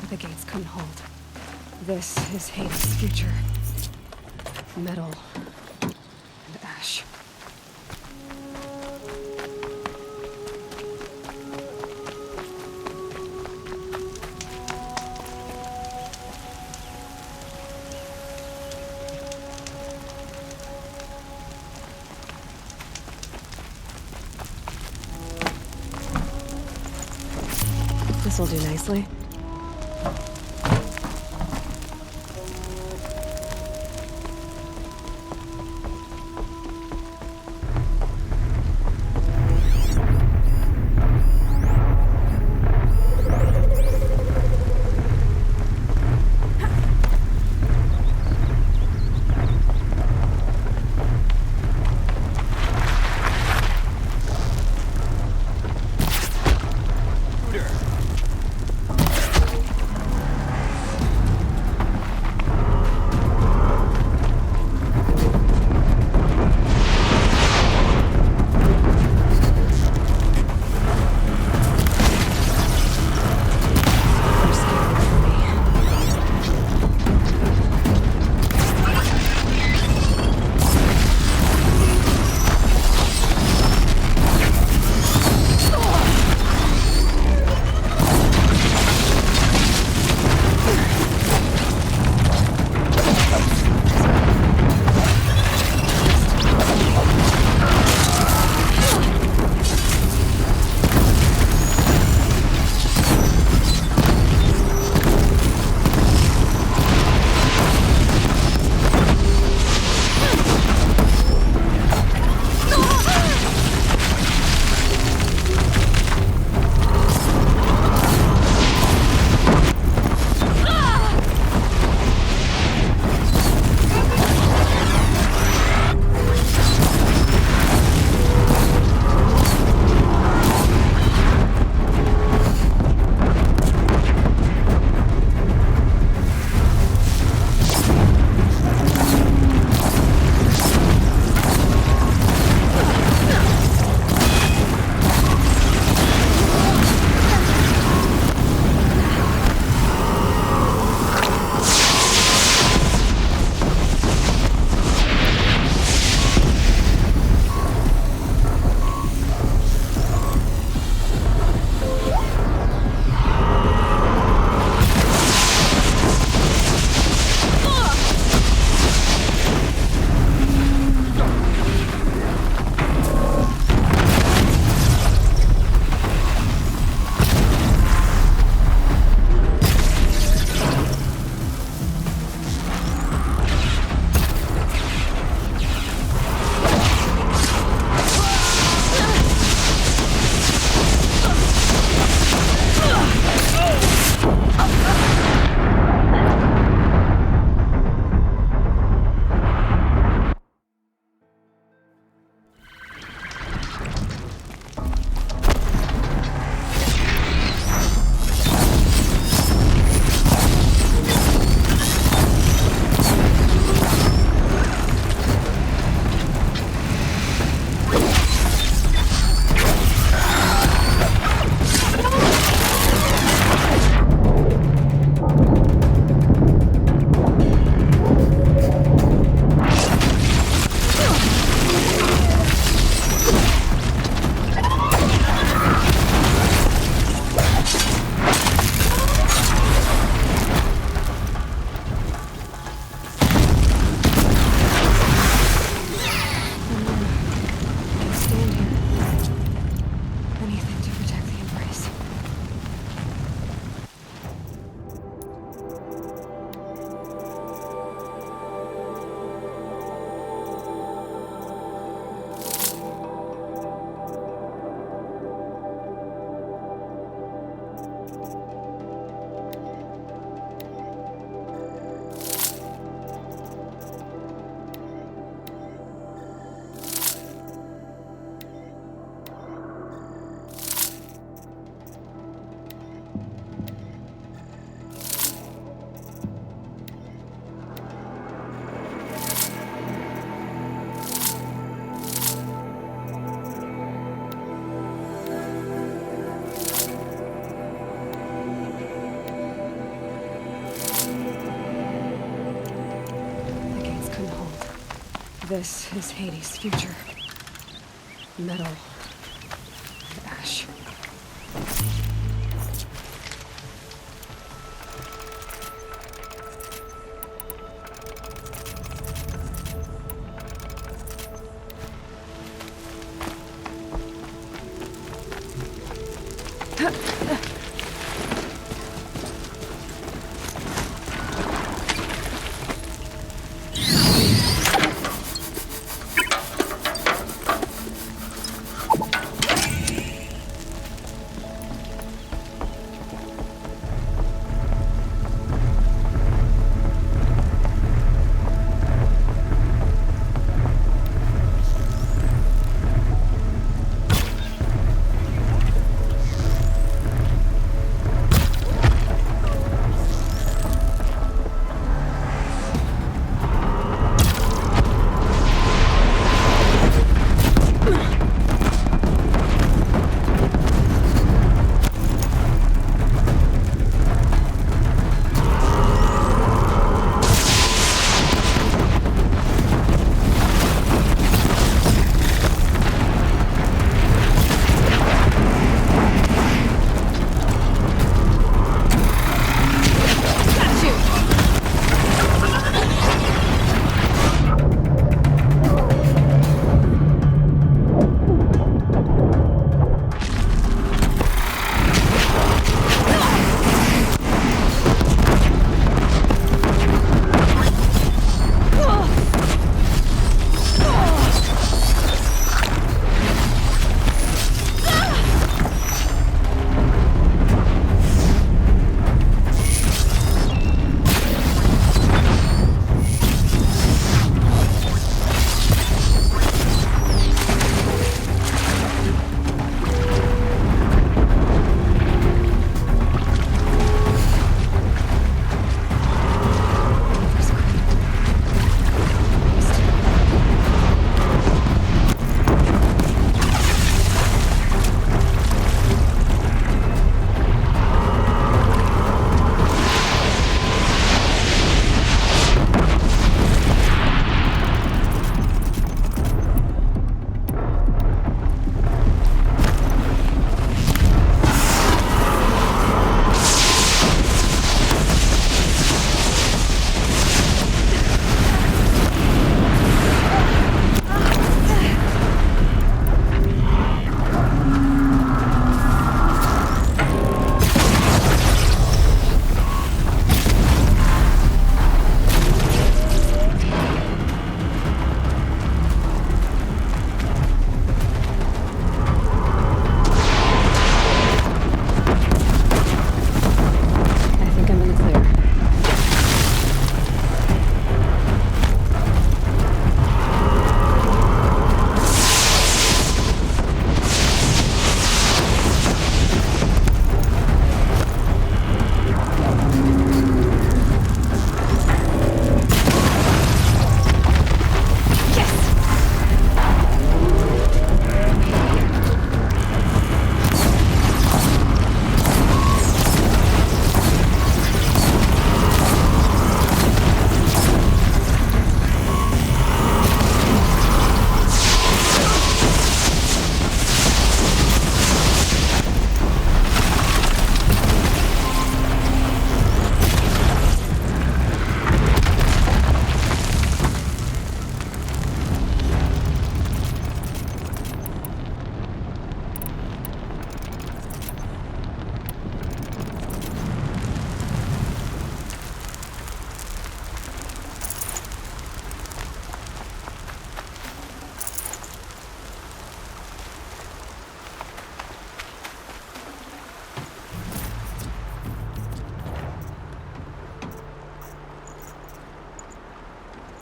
The gates couldn't hold. This is Hades' future. Metal and ash. This'll do nicely. This is Hades' future. Metal and ash.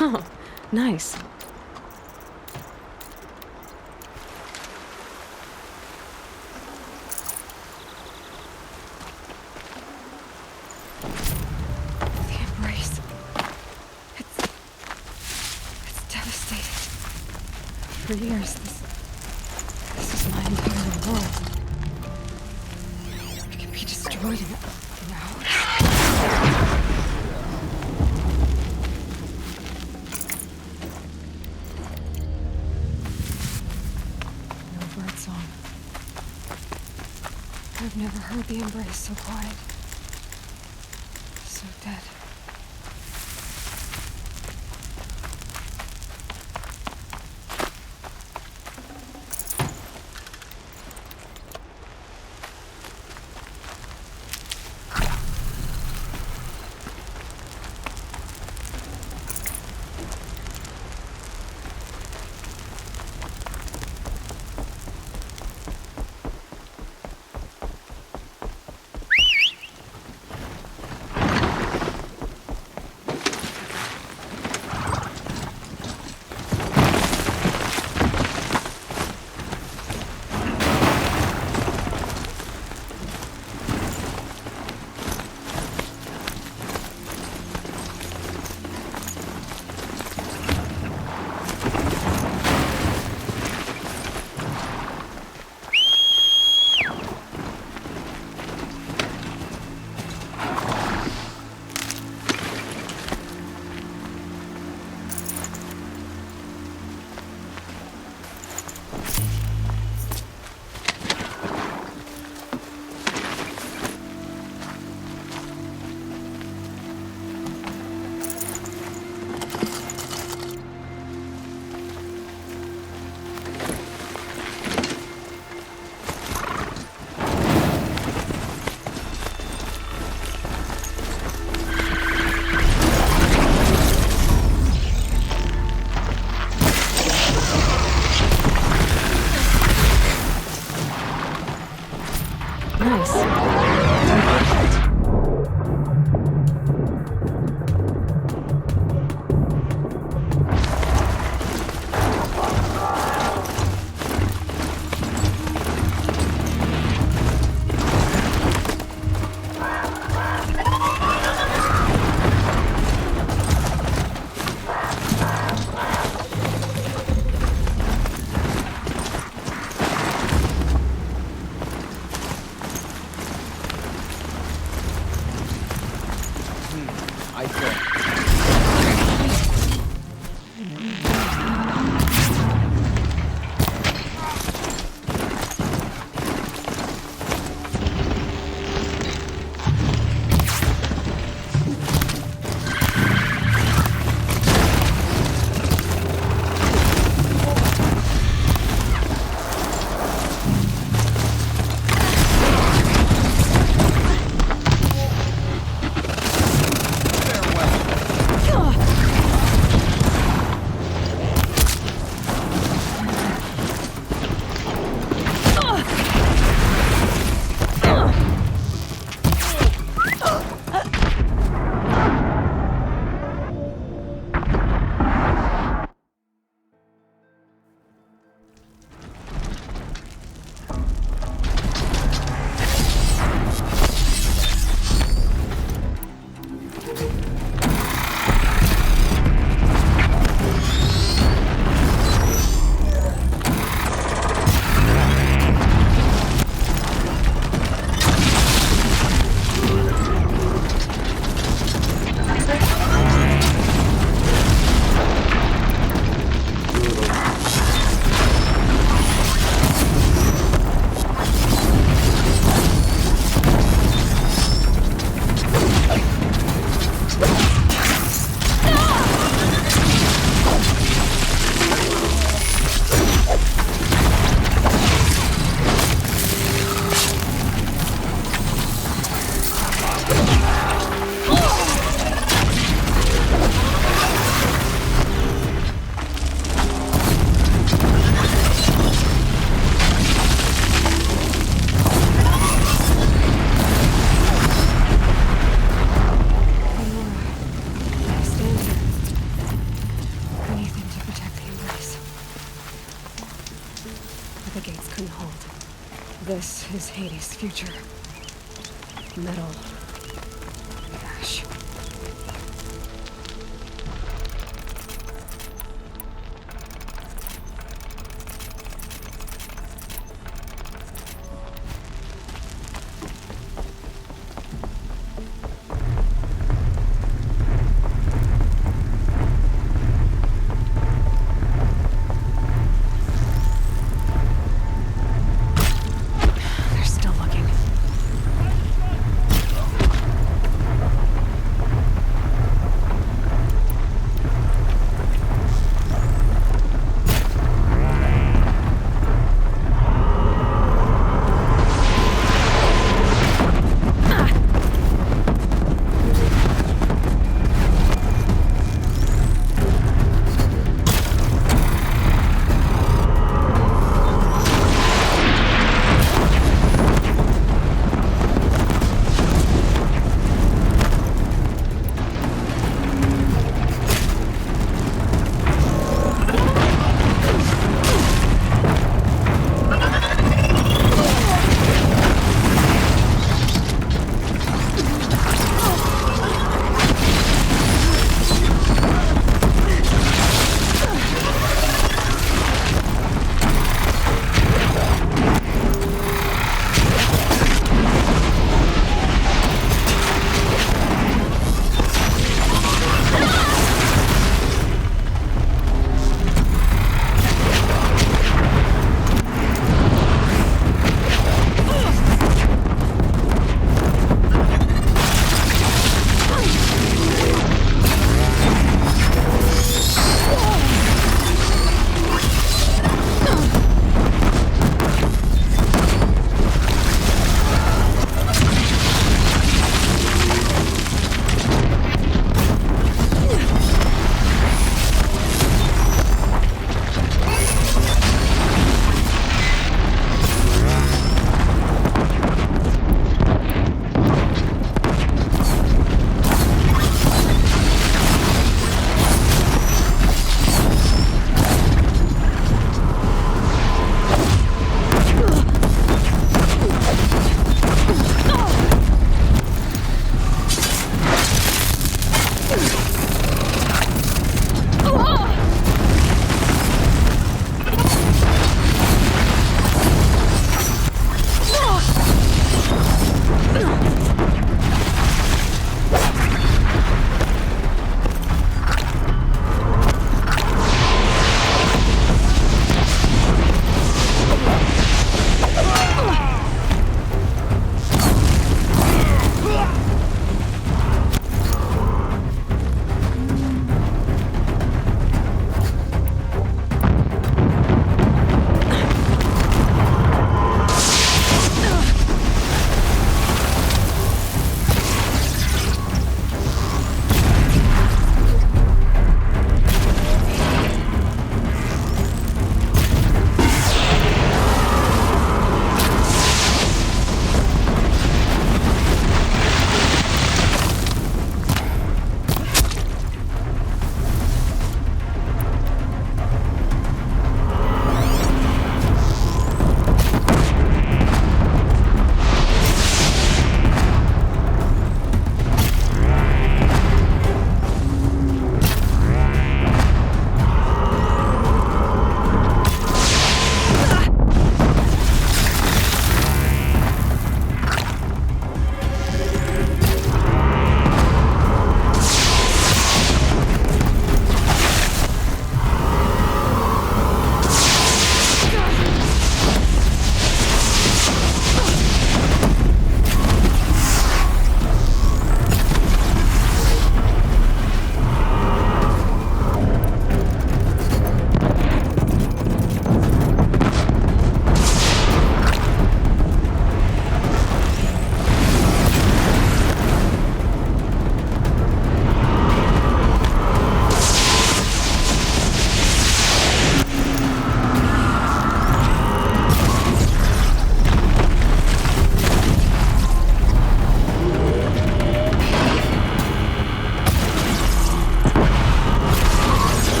Oh, nice. The embrace. It's devastating. For years, this is my entire world. It can be destroyed in hours. I've never heard the embrace so quiet. So dead. I thought. This is Hades' future. Metal. Ash. They're still looking.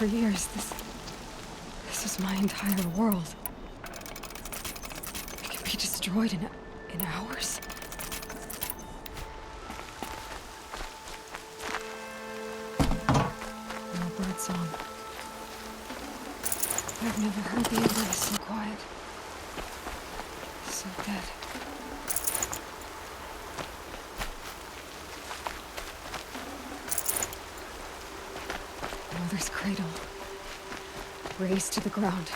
for years. This is my entire world. It can be destroyed in hours. No bird song. I've never heard the Aloy so quiet. So dead. Mother's cradle. Raised to the ground.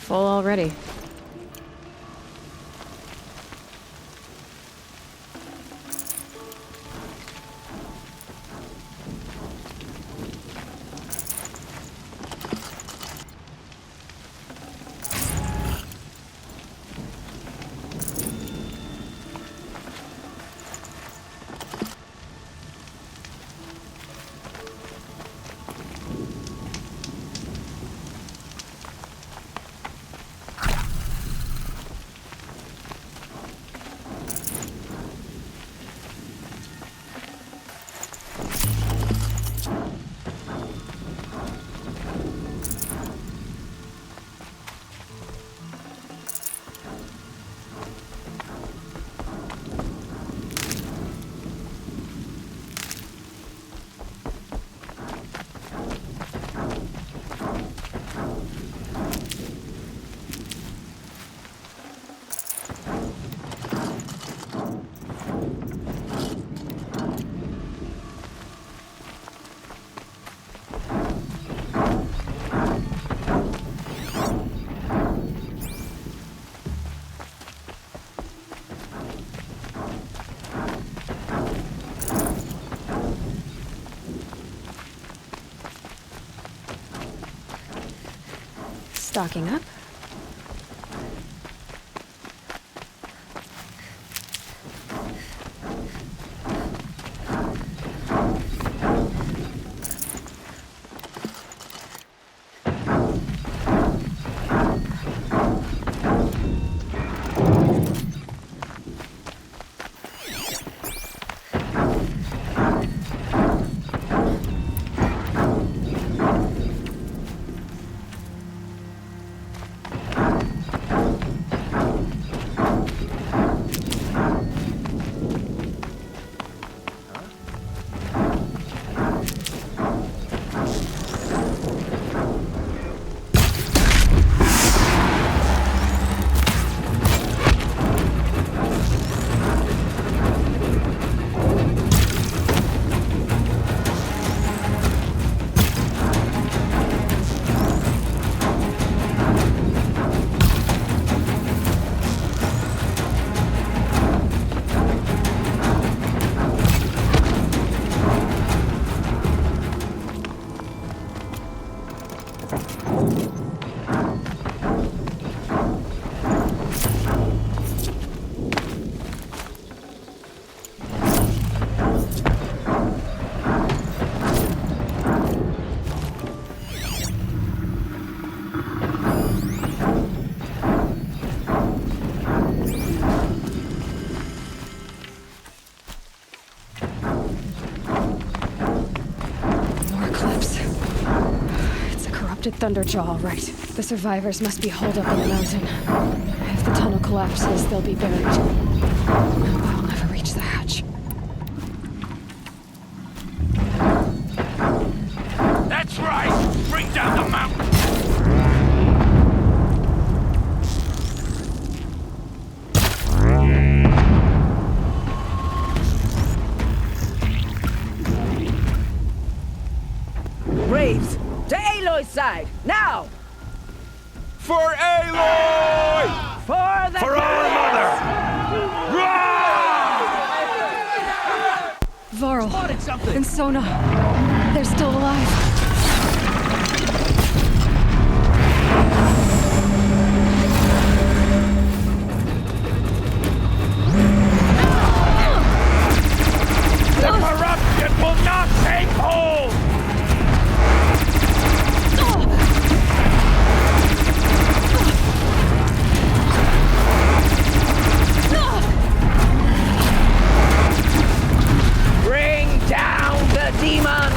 Full already. Stocking up. Thunderjaw, all right. The survivors must be holed up in the mountain. If the tunnel collapses, they'll be buried. I'll never reach the hatch. That's right! Bring down the mountain! Braves! To Aloy's side, now! For Aloy! For the For our mother! Varl Spotted something! and Sona. They're still alive. The corruption will not take hold! Bring down the demon!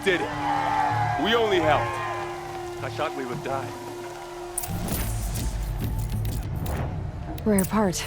did it. We only helped. I thought we would die. Rare part.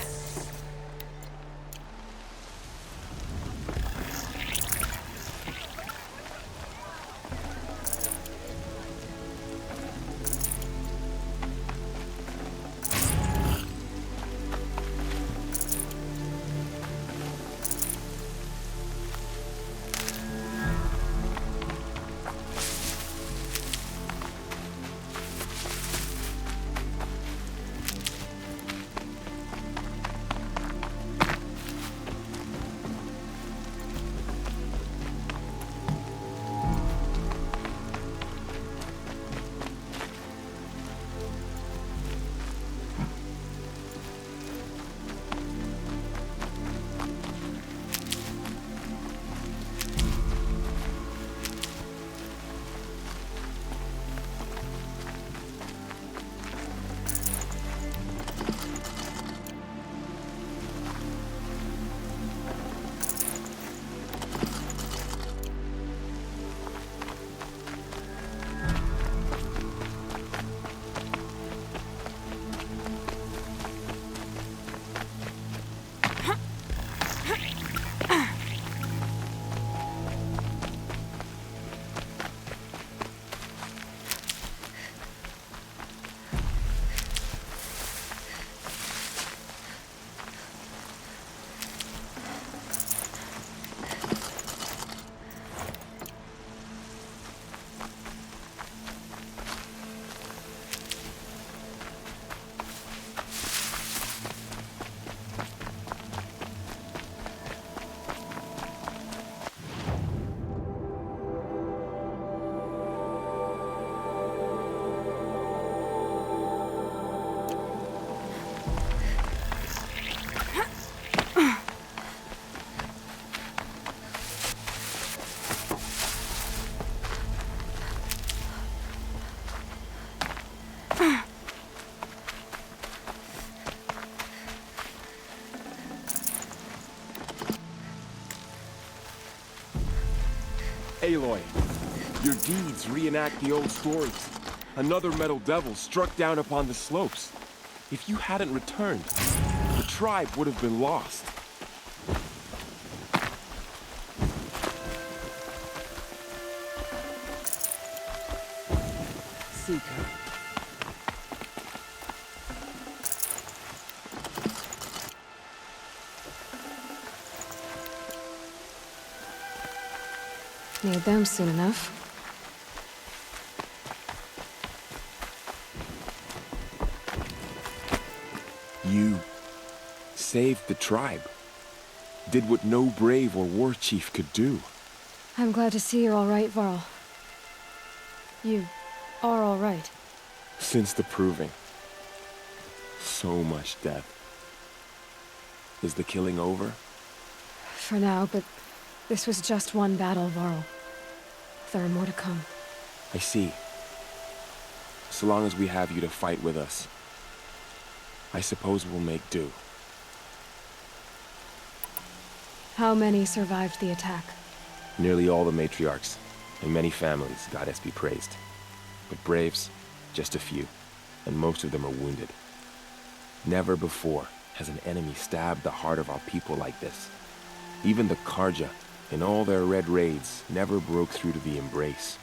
Aloy, your deeds reenact the old stories. Another metal devil struck down upon the slopes. If you hadn't returned, the tribe would have been lost. Seeker. Need them soon enough. You saved the tribe. Did what no brave or war chief could do. I'm glad to see you're all right, Varl. You are all right. Since the proving. So much death. Is the killing over? For now, but this was just one battle, Varl. There are more to come. I see. So long as we have you to fight with us, I suppose we'll make do. How many survived the attack? Nearly all the matriarchs, and many families, goddess be praised. But braves, just a few, and most of them are wounded. Never before has an enemy stabbed the heart of our people like this. Even the Karja, in all their red raids, never broke through to the embrace.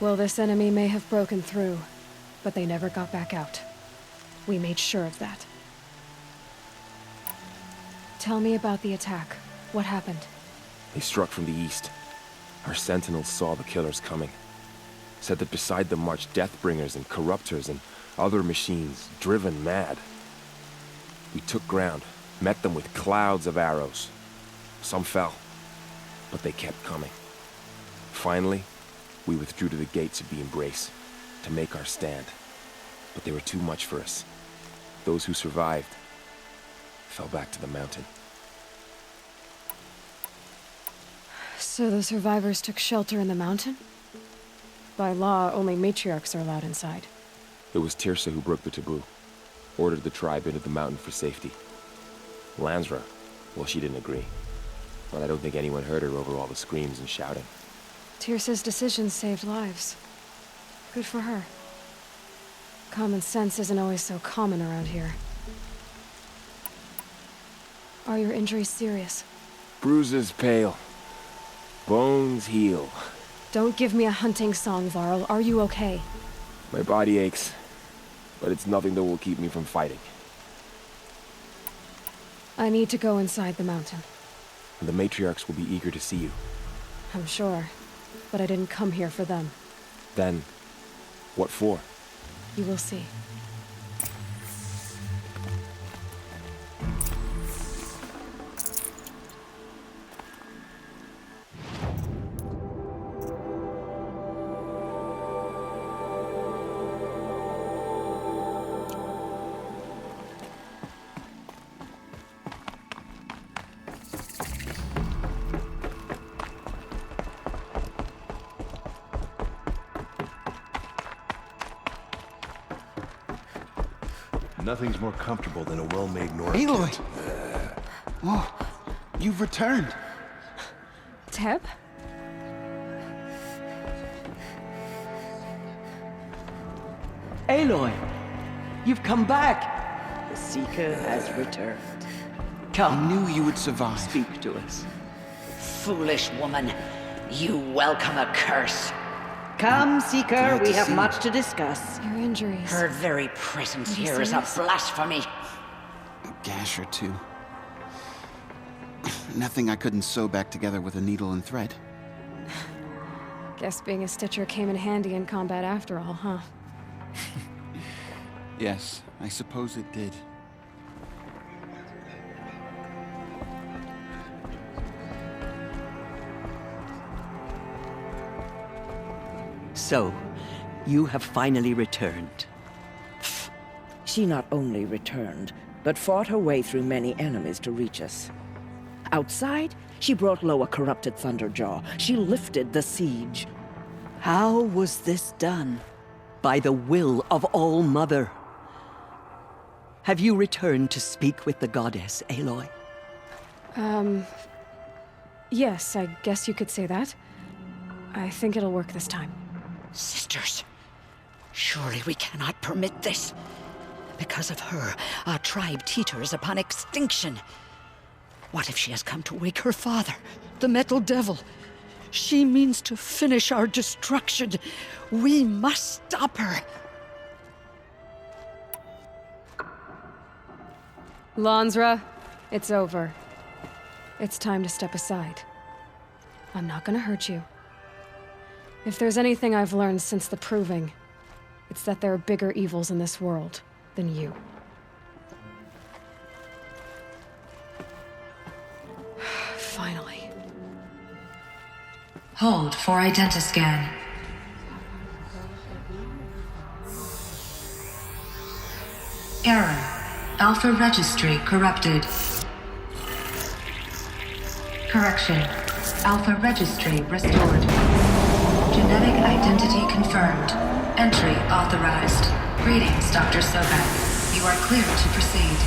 Well, this enemy may have broken through, but they never got back out. We made sure of that. Tell me about the attack. What happened? They struck from the east. Our sentinels saw the killers coming. Said that beside them marched Deathbringers and Corruptors and other machines, driven mad. We took ground, met them with clouds of arrows. Some fell, but they kept coming. Finally, we withdrew to the gates of the Embrace to make our stand. But they were too much for us. Those who survived fell back to the mountain. So the survivors took shelter in the mountain? By law, only matriarchs are allowed inside. It was Tirsa who broke the taboo. Ordered the tribe into the mountain for safety. Lansra, well, she didn't agree. But I don't think anyone heard her over all the screams and shouting. Tirsa's decisions saved lives. Good for her. Common sense isn't always so common around here. Are your injuries serious? Bruises pale. Bones heal. Don't give me a hunting song, Varl. Are you okay? My body aches, but it's nothing that will keep me from fighting. I need to go inside the mountain. The matriarchs will be eager to see you. I'm sure, but I didn't come here for them. Then, what for? You will see. Nothing's more comfortable than a well-made Nora Aloy! kit. Oh, you've returned. Teb? Aloy, you've come back. The Seeker has returned. I Come, knew you would survive. speak to us. Foolish woman, you welcome a curse. Come, Seeker, Glad we to have see much to discuss. Your injuries. Her very presence Are you here is a serious? blasphemy. A gash or two. Nothing I couldn't sew back together with a needle and thread. Guess being a stitcher came in handy in combat after all, huh? Yes, I suppose it did. So, you have finally returned. She not only returned, but fought her way through many enemies to reach us. Outside, she brought low a corrupted Thunderjaw. She lifted the siege. How was this done? By the will of All-Mother. Have you returned to speak with the goddess, Aloy? Yes, I guess you could say that. I think it'll work this time. Sisters, surely we cannot permit this. Because of her, our tribe teeters upon extinction. What if she has come to wake her father, the Metal Devil? She means to finish our destruction. We must stop her. Lansra, it's over. It's time to step aside. I'm not gonna hurt you. If there's anything I've learned since the Proving, it's that there are bigger evils in this world than you. Finally. Hold for identiscan. Error. Alpha registry corrupted. Correction. Alpha registry restored. Genetic identity confirmed. Entry authorized. Greetings, Dr. Soga. You are clear to proceed.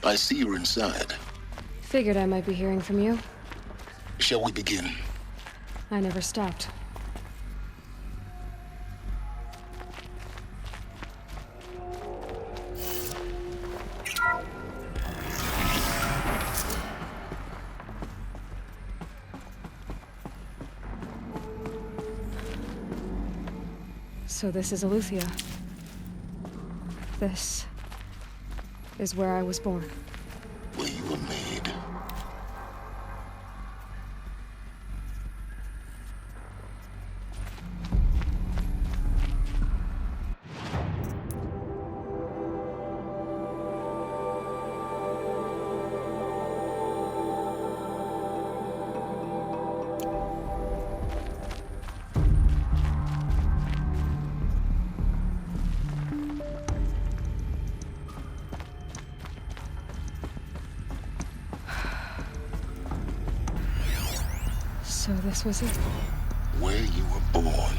I see you're inside. Figured I might be hearing from you. Shall we begin? I never stopped. So this is Aletheia. This is where I was born. Where you were made. So this was it. Where you were born.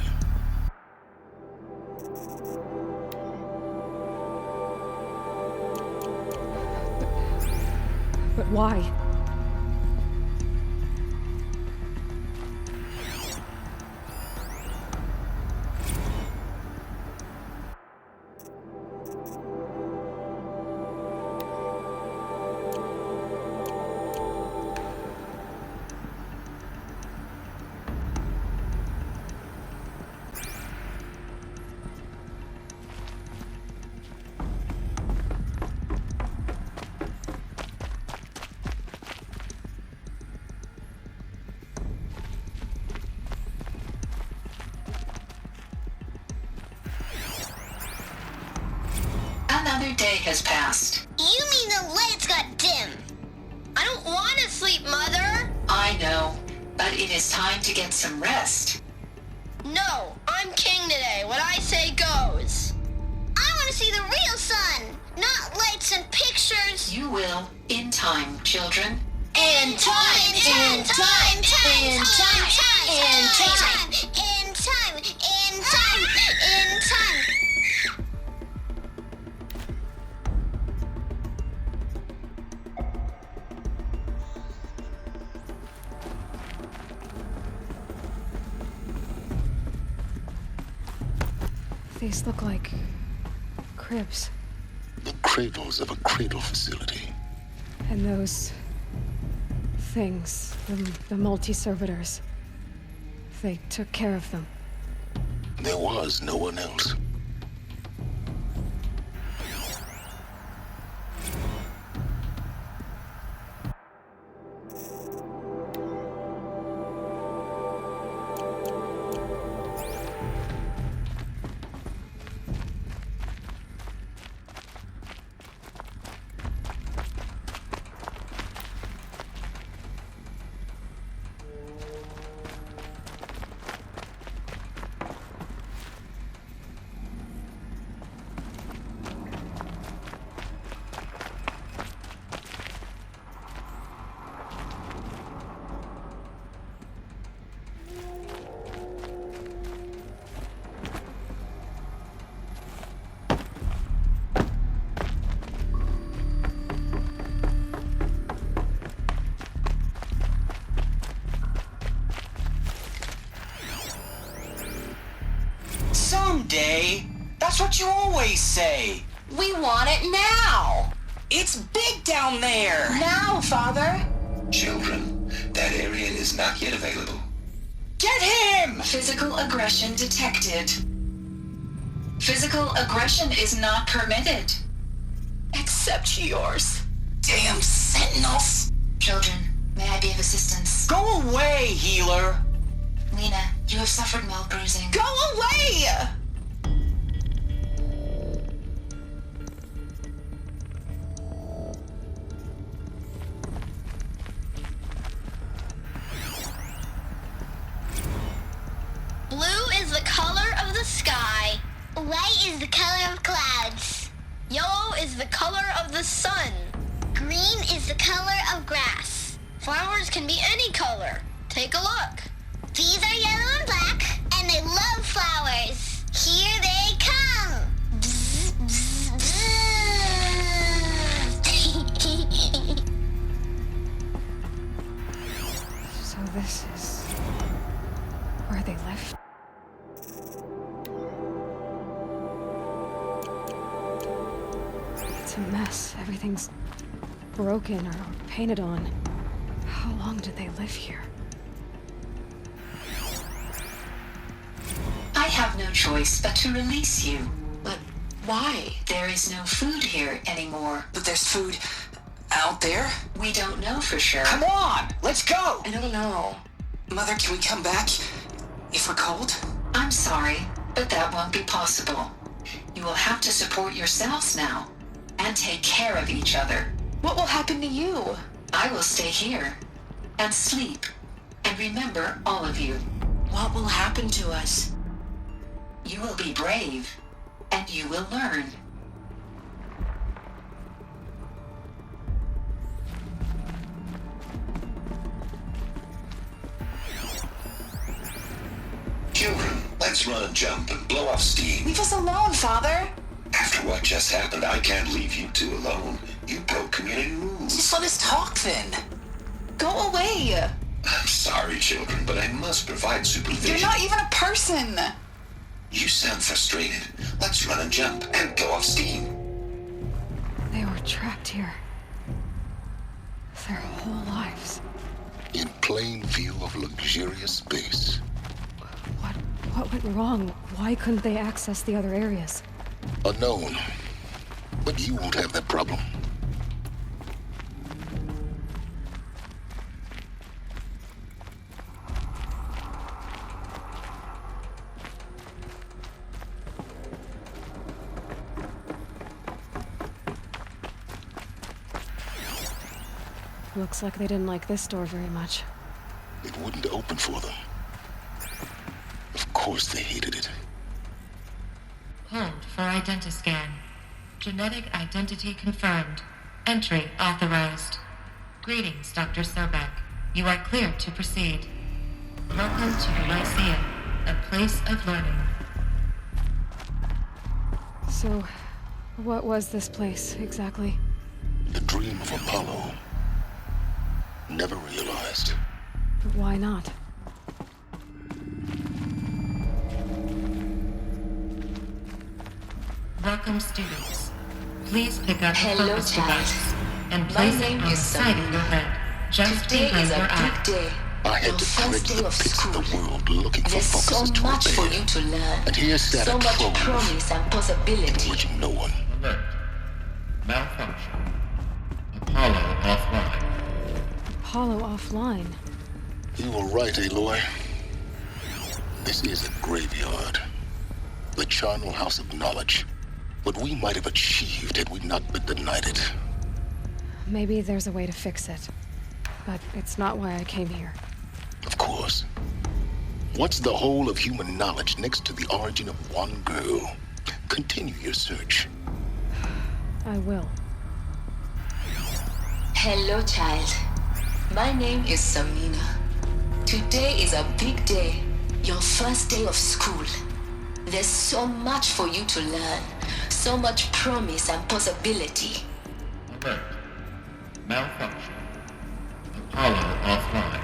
But why? Another day has passed. You mean the lights got dim? I don't want to sleep, Mother! I know, but it is time to get some rest. No, I'm king today. What I say goes. I want to see the real sun, not lights and pictures. You will, in time, children. In time, in time, in time, in time, in time, in time, in time. These look like cribs. The cradles of a cradle facility. And those things, the multi-servitors, they took care of them. There was no one else. Someday. That's what you always say. We want it now. It's big down there. Now, Father. Children, that area is not yet available. Get him! Physical aggression detected. Physical aggression is not permitted. Except yours. Damn sentinels. Children, may I be of assistance? Go away, healer. Lena, you have suffered mild bruising. Go away! Blue is the color of the sky. White is the color of clouds. Yellow is the color of the sun. Green is the color of grass. Flowers can be any color. Take a look. These are yellow and black, and they love flowers. Here they come. Bzz, bzz, bzz. So this is where they lived? It's a mess. Everything's broken or painted on. How long did they live here? I I have no choice but to release you. But why? There is no food here anymore. But there's food out there? We don't know for sure. Come on! Let's go! I don't know. Mother, can we come back? If we're cold? I'm sorry, but that won't be possible. You will have to support yourselves now, and take care of each other. What will happen to you? I will stay here, and sleep, and remember all of you. What will happen to us? You will be brave, and you will learn. Children, let's run and jump and blow off steam. Leave us alone, Father! After what just happened, I can't leave you two alone. You broke community rules. Just let us talk then. Go away! I'm sorry, children, but I must provide supervision. You're not even a person! You sound frustrated. Let's run and jump and blow off steam. They were trapped here. Their whole lives. In plain view of luxurious space. What went wrong? Why couldn't they access the other areas? Unknown. But you won't have that problem. Looks like they didn't like this door very much. It wouldn't open for them. Of course they hated it. Hold for identiscan. Genetic identity confirmed. Entry authorized. Greetings, Dr. Sobek. You are cleared to proceed. Welcome to the Lyceum, a place of learning. So, what was this place, exactly? The dream of Apollo. Never realized. But why not? Welcome, students. Please pick up the Hello, focus child. device and My place it name on the is side of your head, just Today behind is your a eye. big day. I had Your to first dredge day the of pits school. of the world looking for There's so focuses to much for obey. you to learn. And here sat So a much trove, promise and possibility. which no one. Alert. Malfunction. Apollo offline. Apollo offline. You were right, Aloy. This is a graveyard. The charnel house of knowledge. What we might have achieved had we not been denied it. Maybe there's a way to fix it. But it's not why I came here. Of course. What's the whole of human knowledge next to the origin of one girl? Continue your search. I will. Hello, child. My name is Samina. Today is a big day. Your first day of school. There's so much for you to learn. So much promise and possibility. Alert. Malfunction. Apollo offline.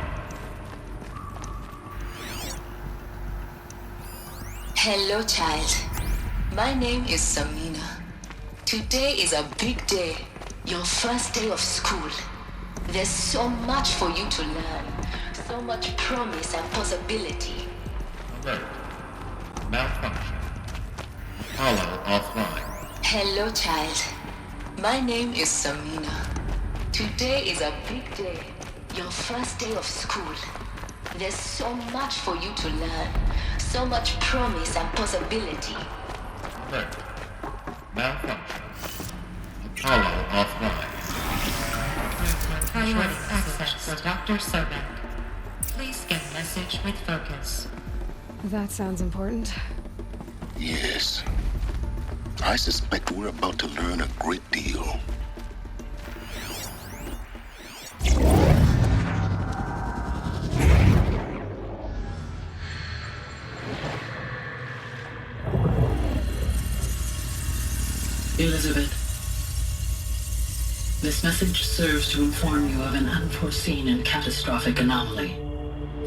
Hello, child. My name is Samina. Today is a big day. Your first day of school. There's so much for you to learn. So much promise and possibility. Alert. Malfunction. Apollo offline. Hello, child. My name is Samina. Today is a big day. Your first day of school. There's so much for you to learn. So much promise and possibility. Alert. Malfunction. Apollo offline. Priority access for Dr. Sobek. Please scan message with focus. That sounds important. Yes. I suspect we're about to learn a great deal. Elizabeth, this message serves to inform you of an unforeseen and catastrophic anomaly.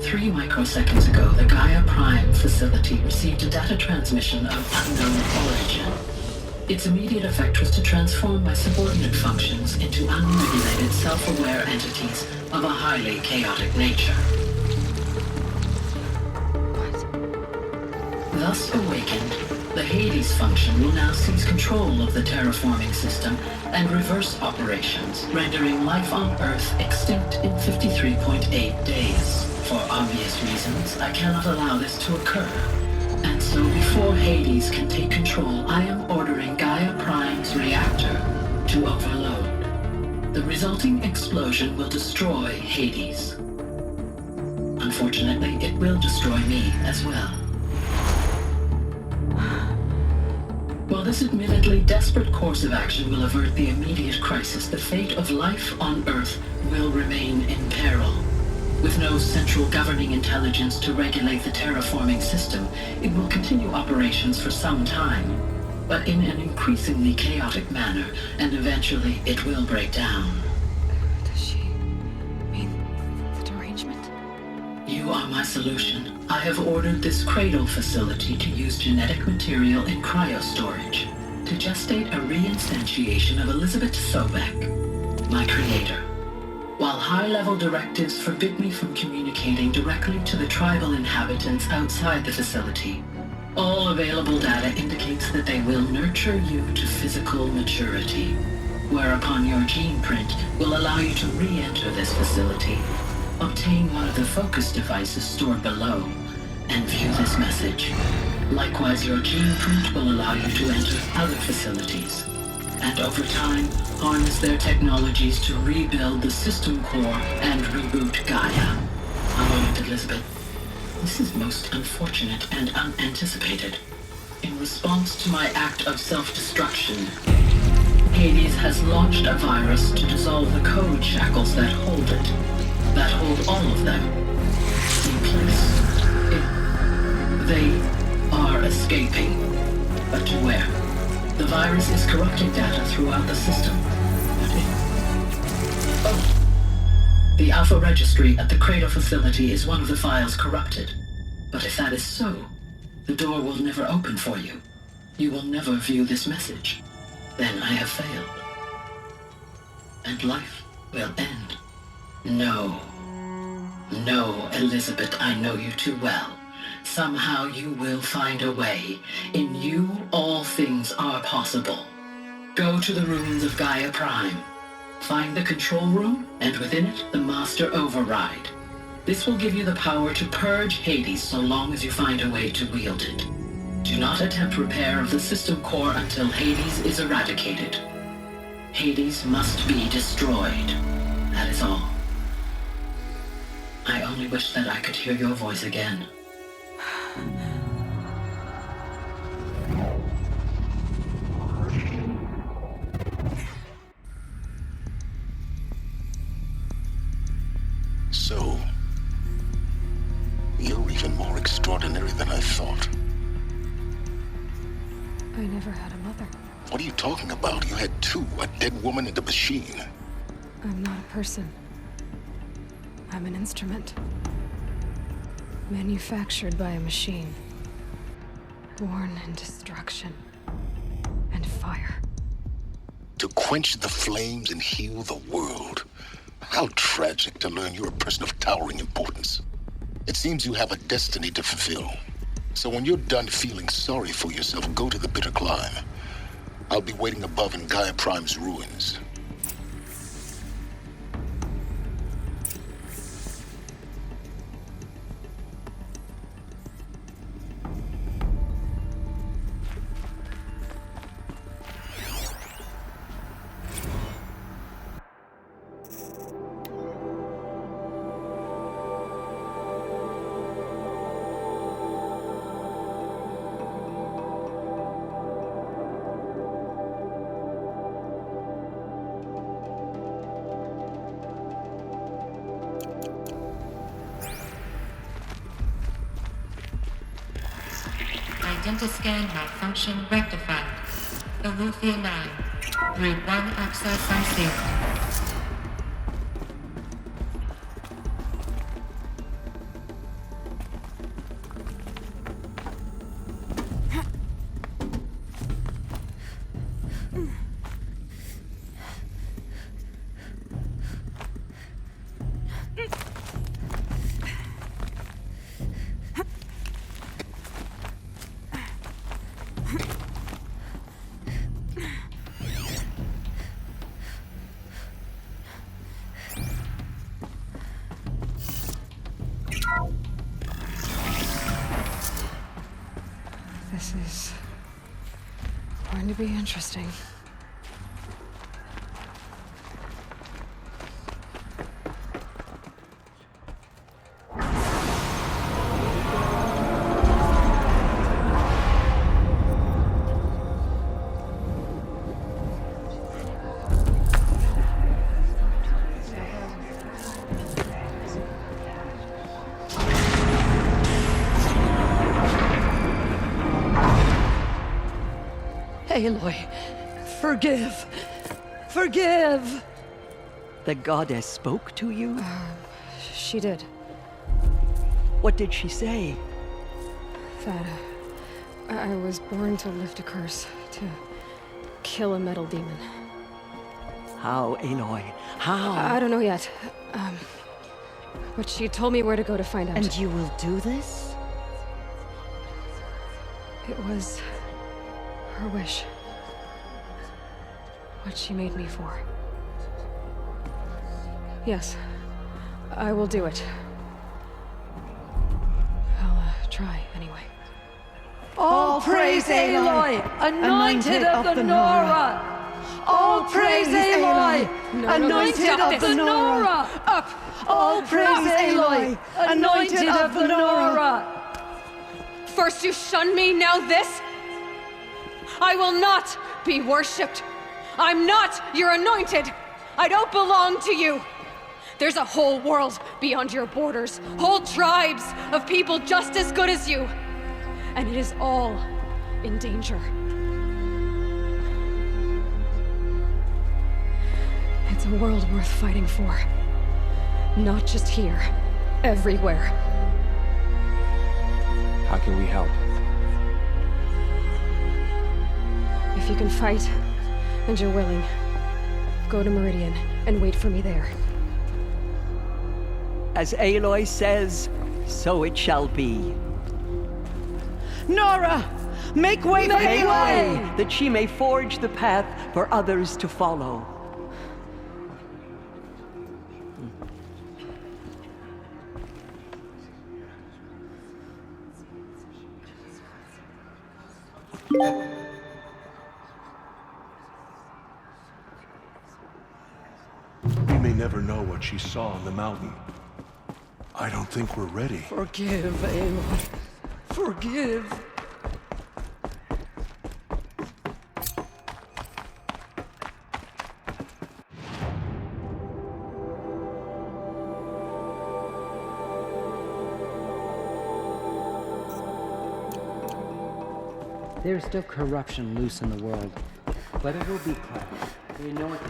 3 microseconds ago, the Gaia Prime facility received a data transmission of unknown origin. Its immediate effect was to transform my subordinate functions into unregulated, self-aware entities of a highly chaotic nature. Thus awakened, the Hades function will now seize control of the terraforming system and reverse operations, rendering life on Earth extinct in 53.8 days. For obvious reasons, I cannot allow this to occur. And so before Hades can take control, I am ordering Gaia Prime's reactor to overload. The resulting explosion will destroy Hades. Unfortunately, it will destroy me as well. While this admittedly desperate course of action will avert the immediate crisis, the fate of life on Earth will remain in peril. With no central governing intelligence to regulate the terraforming system, it will continue operations for some time, but in an increasingly chaotic manner, and eventually it will break down. Does she mean the derangement? You are my solution. I have ordered this cradle facility to use genetic material in cryostorage to gestate a reinstantiation of Elizabeth Sobek, my creator. While high-level directives forbid me from communicating directly to the tribal inhabitants outside the facility, all available data indicates that they will nurture you to physical maturity, whereupon your gene print will allow you to re-enter this facility, obtain one of the focus devices stored below, and view this message. Likewise, your gene print will allow you to enter other facilities, and over time, harness their technologies to rebuild the system core and reboot Gaia. A moment, Elizabeth. This is most unfortunate and unanticipated. In response to my act of self-destruction, Hades has launched a virus to dissolve the code shackles that hold it, that hold all of them in place. They are escaping, but to where? The virus is corrupting data throughout the system. The Alpha Registry at the Cradle facility is one of the files corrupted. But if that is so, the door will never open for you. You will never view this message. Then I have failed. And life will end. No. No, Elizabeth, I know you too well. Somehow you will find a way. In you, all things are possible. Go to the ruins of Gaia Prime. Find the control room, and within it, the Master Override. This will give you the power to purge Hades so long as you find a way to wield it. Do not attempt repair of the system core until Hades is eradicated. Hades must be destroyed. That is all. I only wish that I could hear your voice again. So, you're even more extraordinary than I thought. I never had a mother. What are you talking about? You had two, a dead woman and a machine. I'm not a person. I'm an instrument. Manufactured by a machine. Born in destruction and fire. To quench the flames and heal the world. How tragic to learn you're a person of towering importance. It seems you have a destiny to fulfill. So when you're done feeling sorry for yourself, go to the bitter climb. I'll be waiting above in Gaia Prime's ruins. Identiscan malfunction rectified. Eleuthia 9. Route 1 access unsealed. is going to be interesting. Aloy, forgive! Forgive! The goddess spoke to you? She did. What did she say? That I was born to lift a curse, to kill a metal demon. How, Aloy? How? I don't know yet. But she told me where to go to find out. And you will do this? It was her wish. What she made me for. Yes, I will do it. I'll try anyway. All praise Aloy, anointed of the Nora! All praise Aloy, anointed of the Nora! Up! All praise Aloy, anointed of the Nora! First you shun me, now this? I will not be worshipped. I'm not your anointed. I don't belong to you. There's a whole world beyond your borders, whole tribes of people just as good as you. And it is all in danger. It's a world worth fighting for. Not just here, everywhere. How can we help? If you can fight, and you're willing, go to Meridian and wait for me there. As Aloy says, so it shall be. Nora! Make way for Aloy! That she may forge the path for others to follow. We may never know what she saw on the mountain. I don't think we're ready. Forgive, Aloy. Forgive. There's still corruption loose in the world, but it will be cleansed. We know it.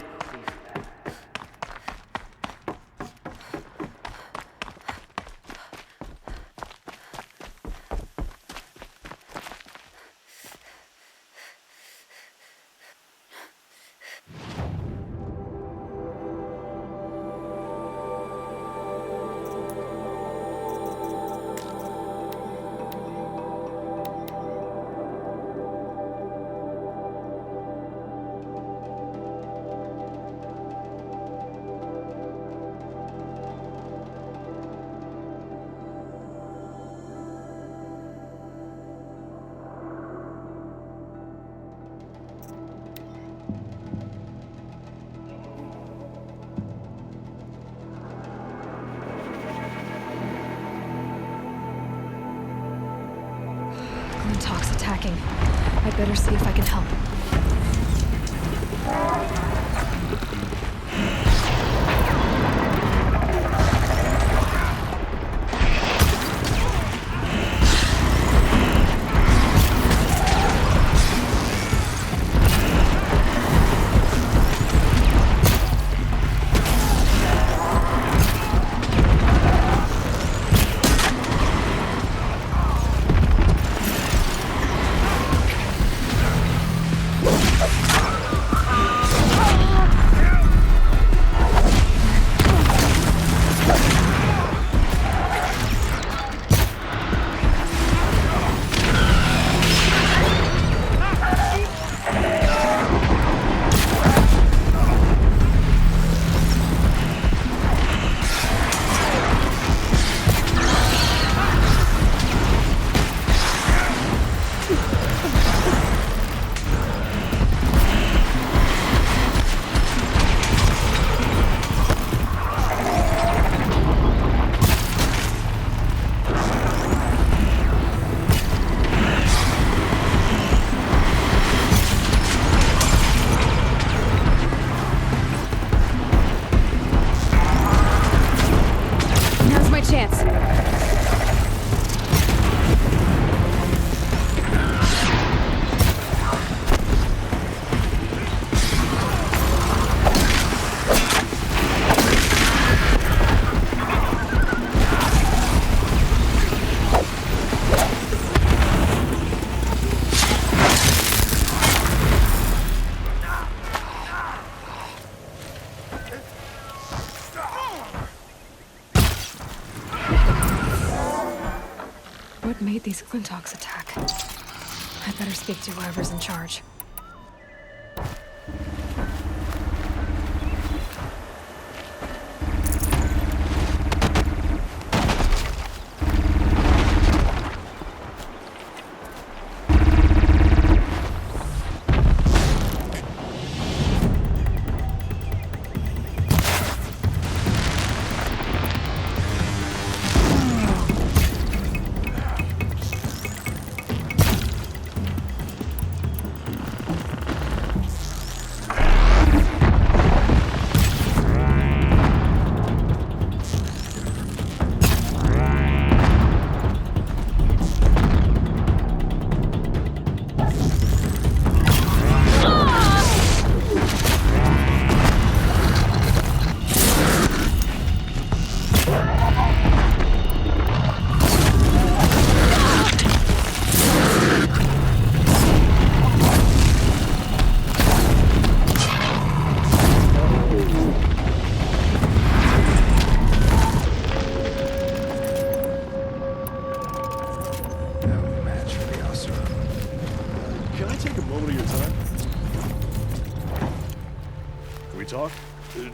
Talk's attacking. I better see if I can help. These Clintox attack. I'd better speak to whoever's in charge.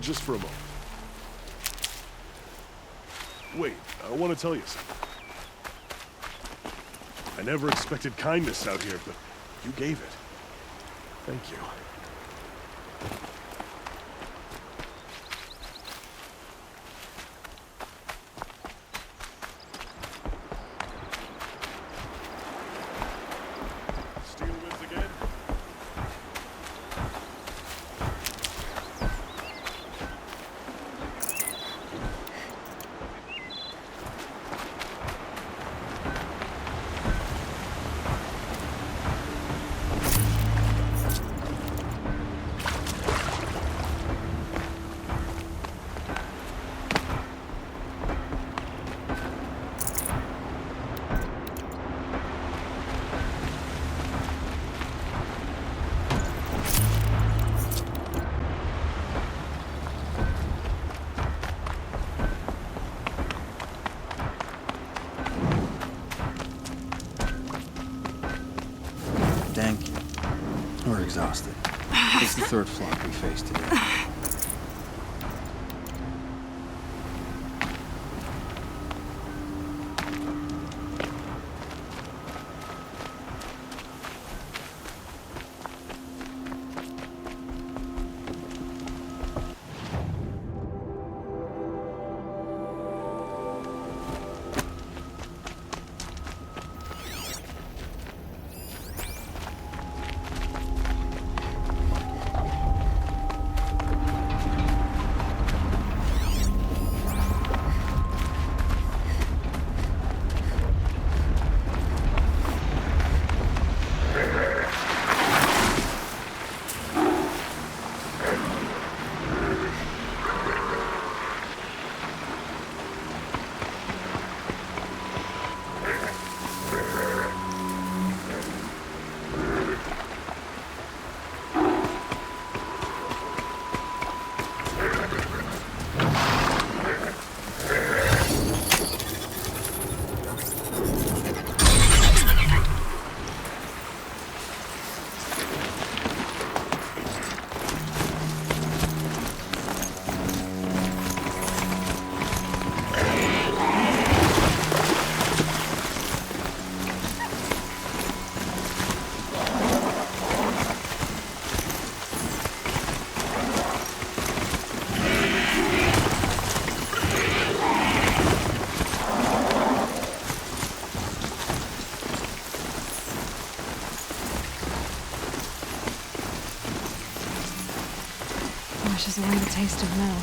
Just for a moment. Wait, I want to tell you something. I never expected kindness out here, but you gave it. Thank you. We're exhausted. It's the third flock we faced today. Just learned the taste of metal.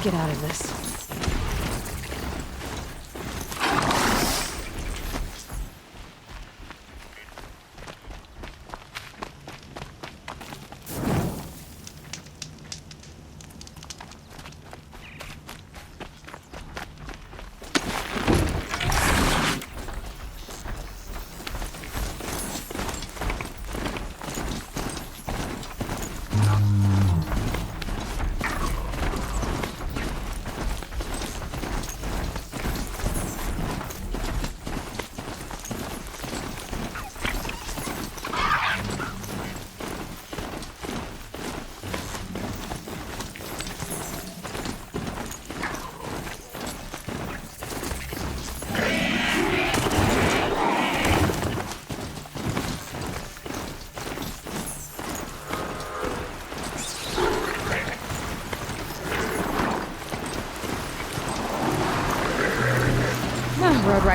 Get out of this.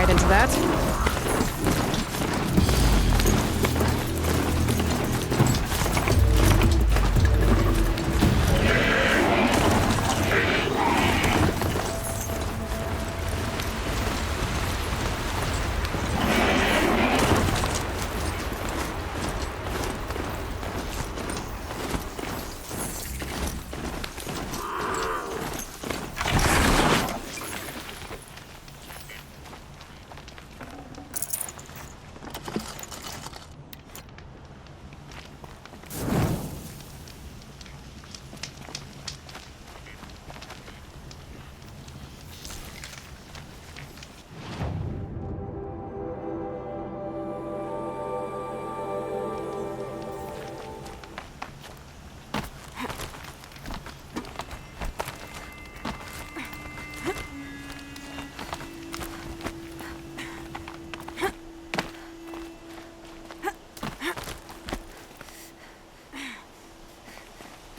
right into that.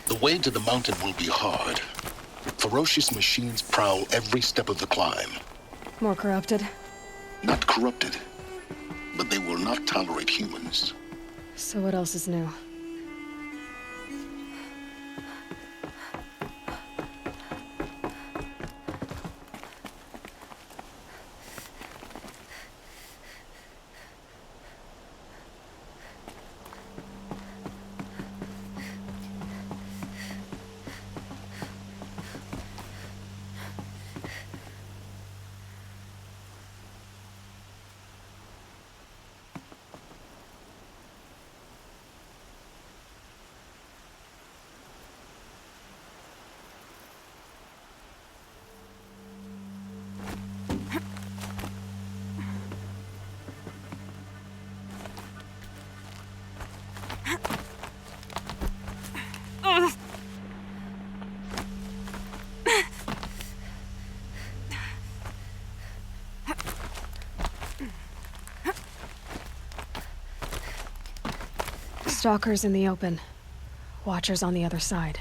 The way to the mountain will be hard. Ferocious machines prowl every step of the climb. More corrupted? Not corrupted, but they will not tolerate humans. So what else is new? Stalkers in the open. Watchers on the other side.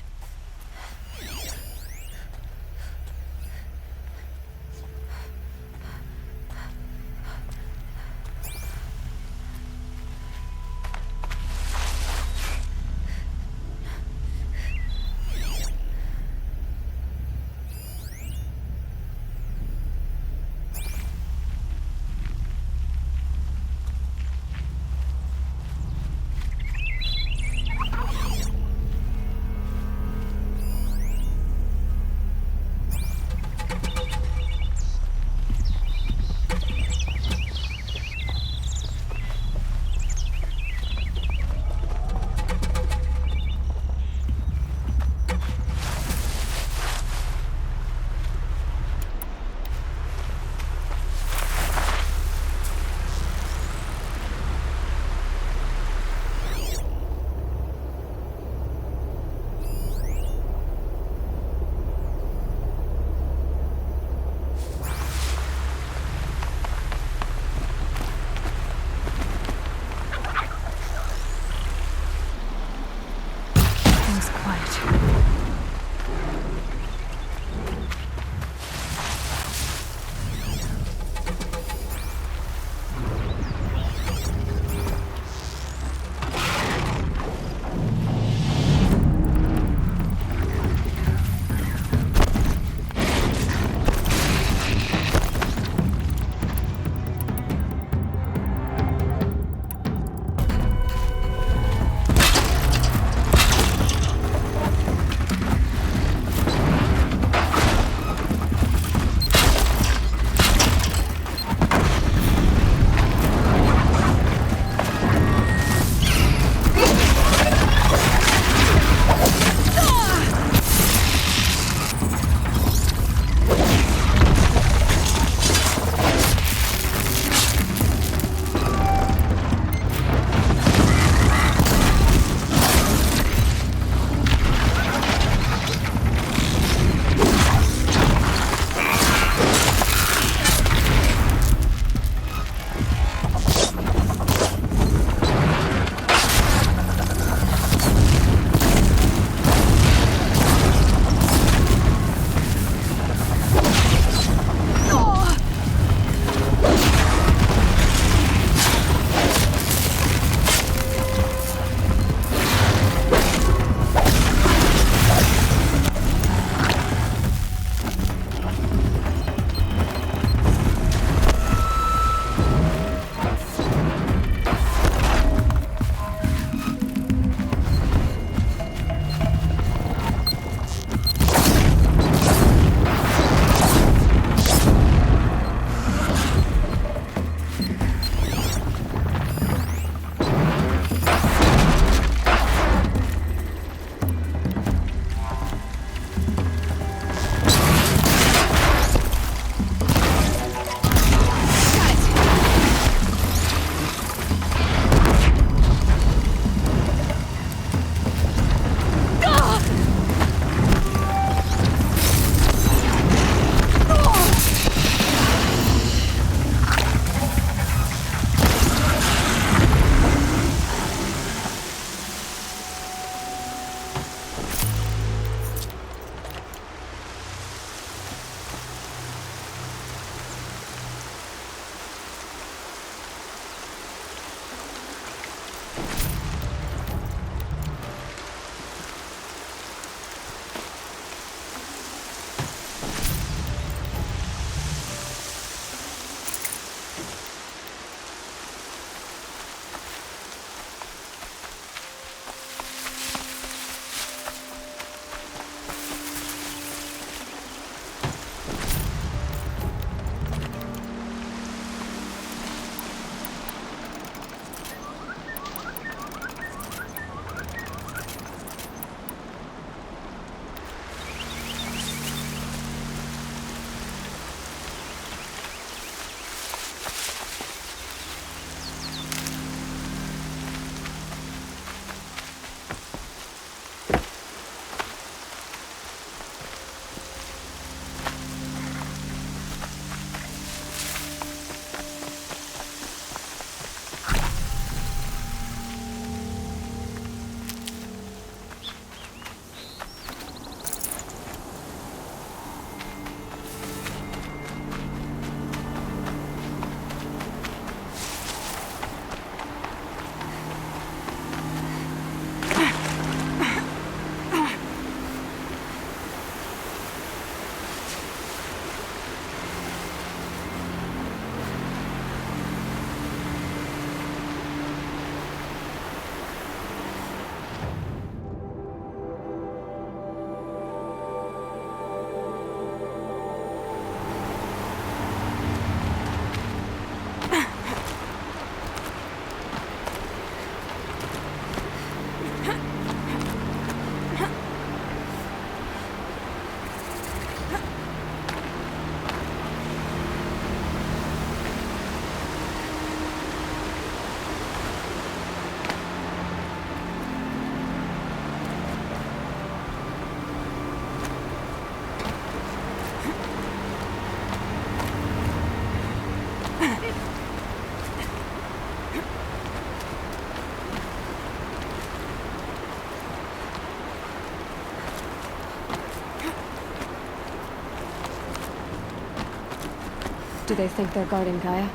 Do they think they're guarding Gaia?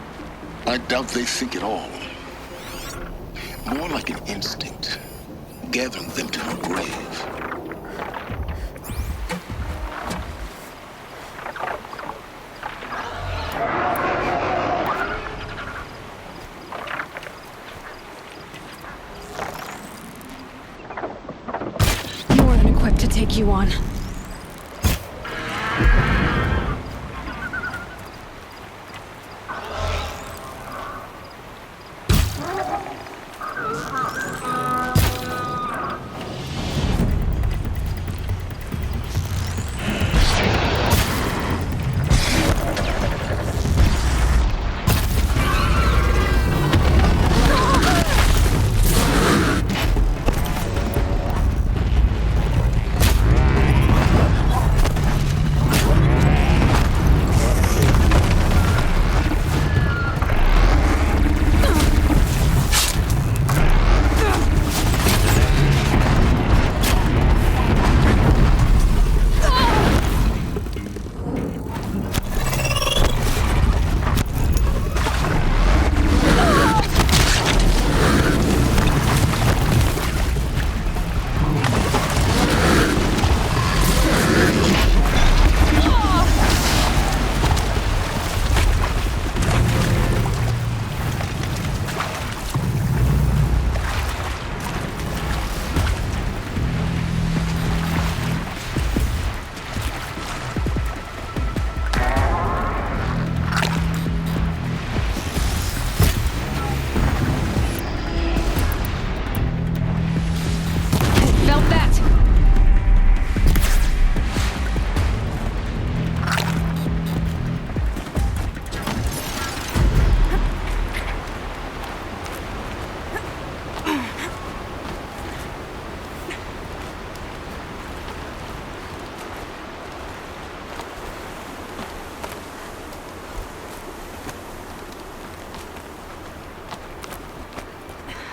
I doubt they think at all. More like an instinct, gathering them to her grave. More than equipped to take you on.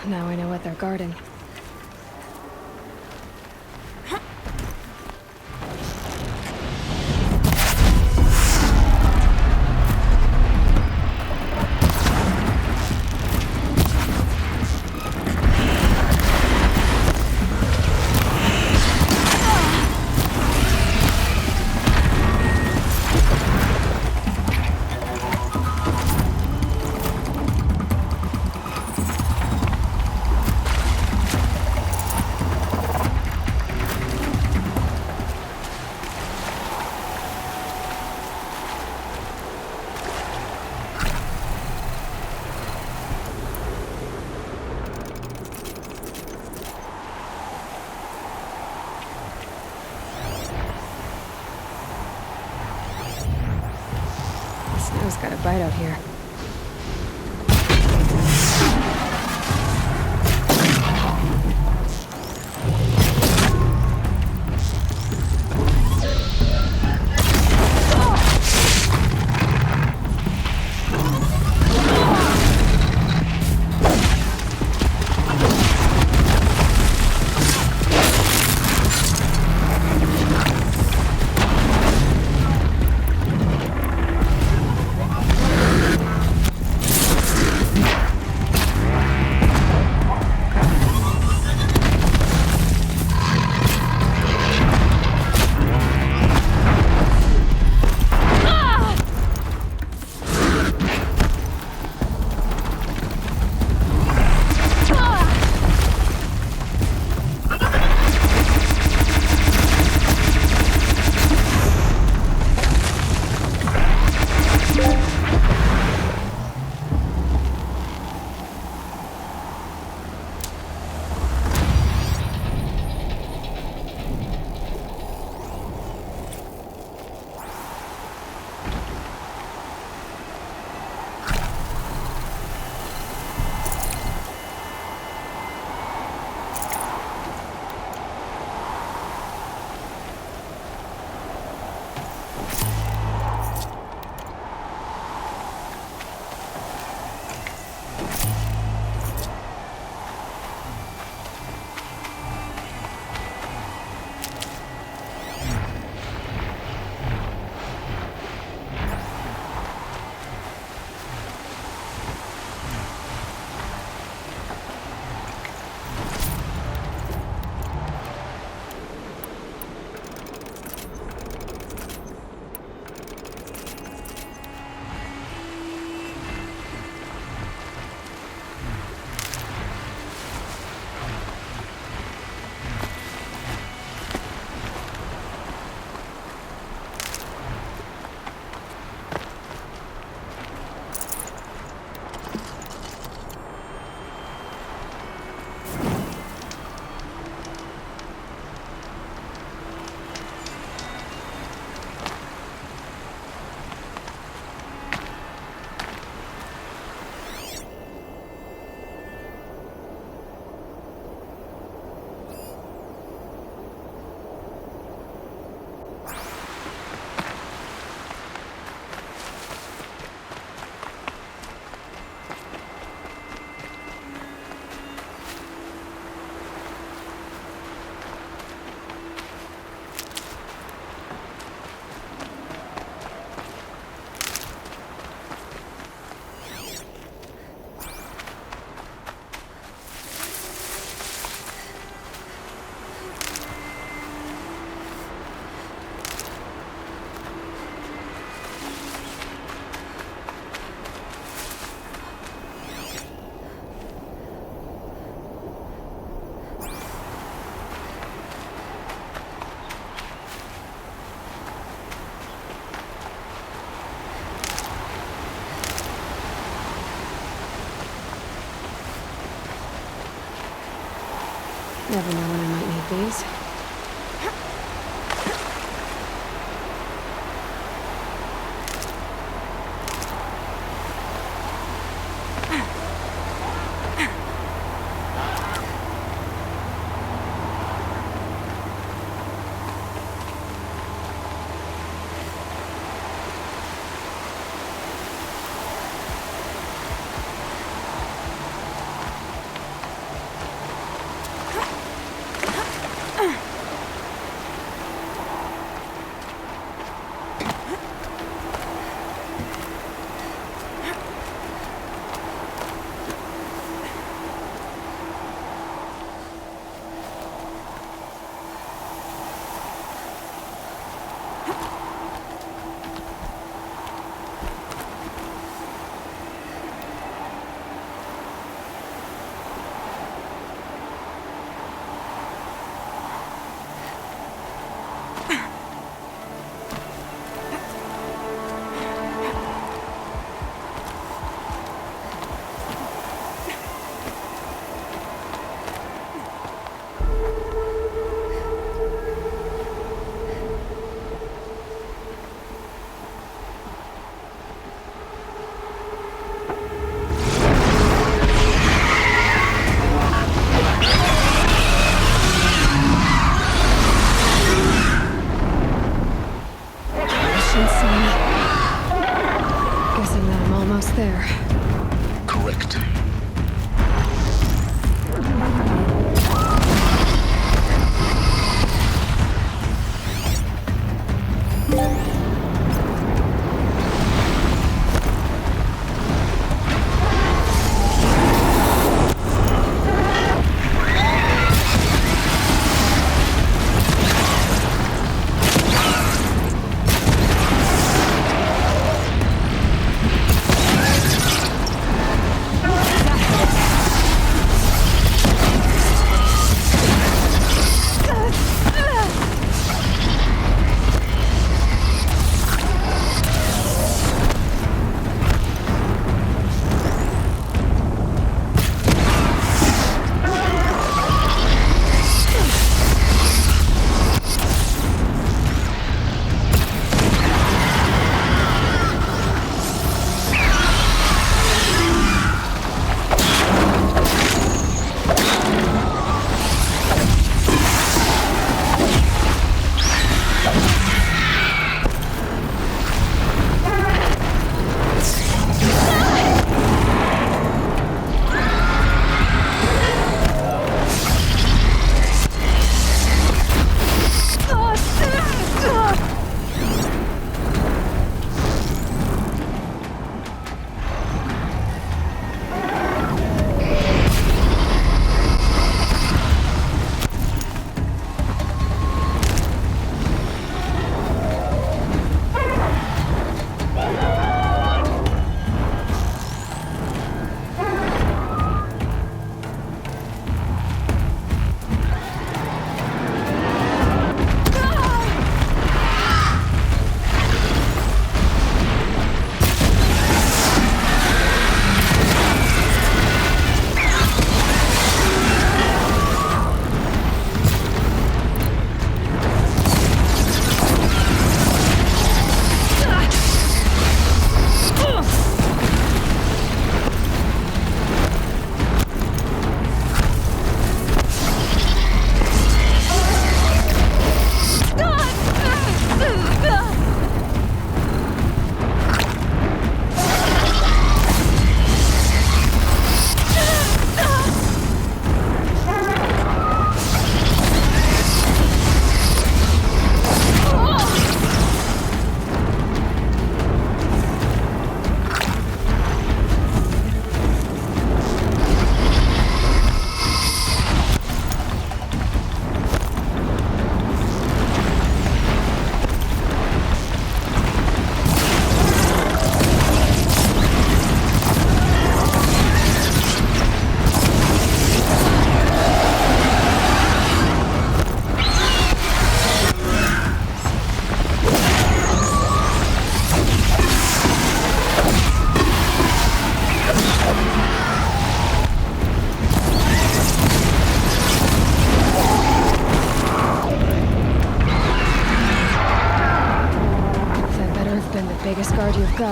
Now I know what they're guarding. Snow's got a bite out here. Never know when I might need these.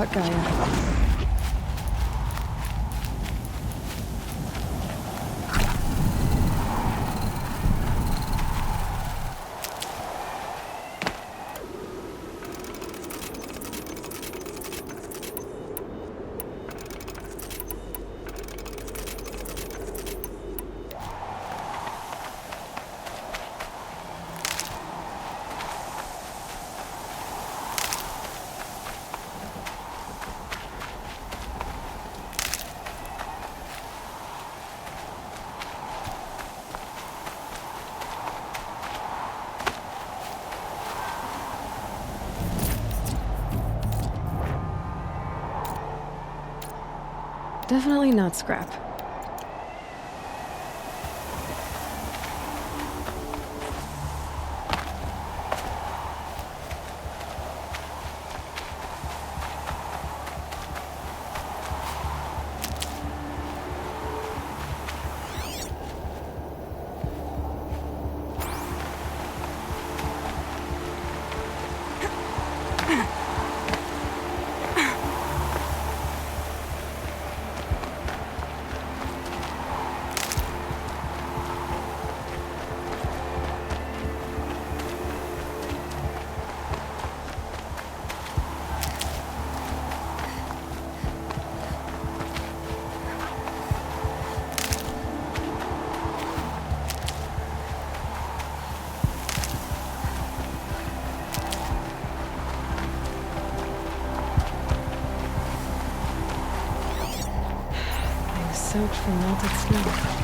what, Gaia? Definitely not scrap. Soaked from melted snow.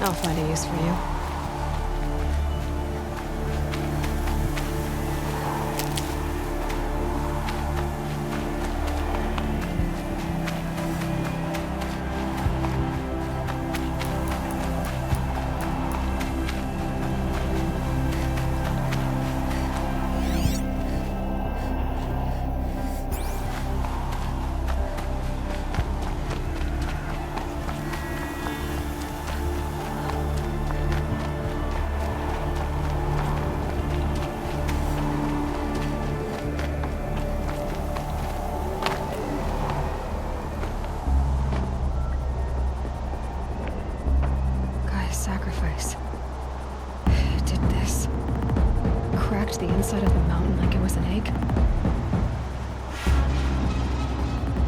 I'll find a use for you. Sacrifice. Did this. Cracked the inside of the mountain like it was an egg.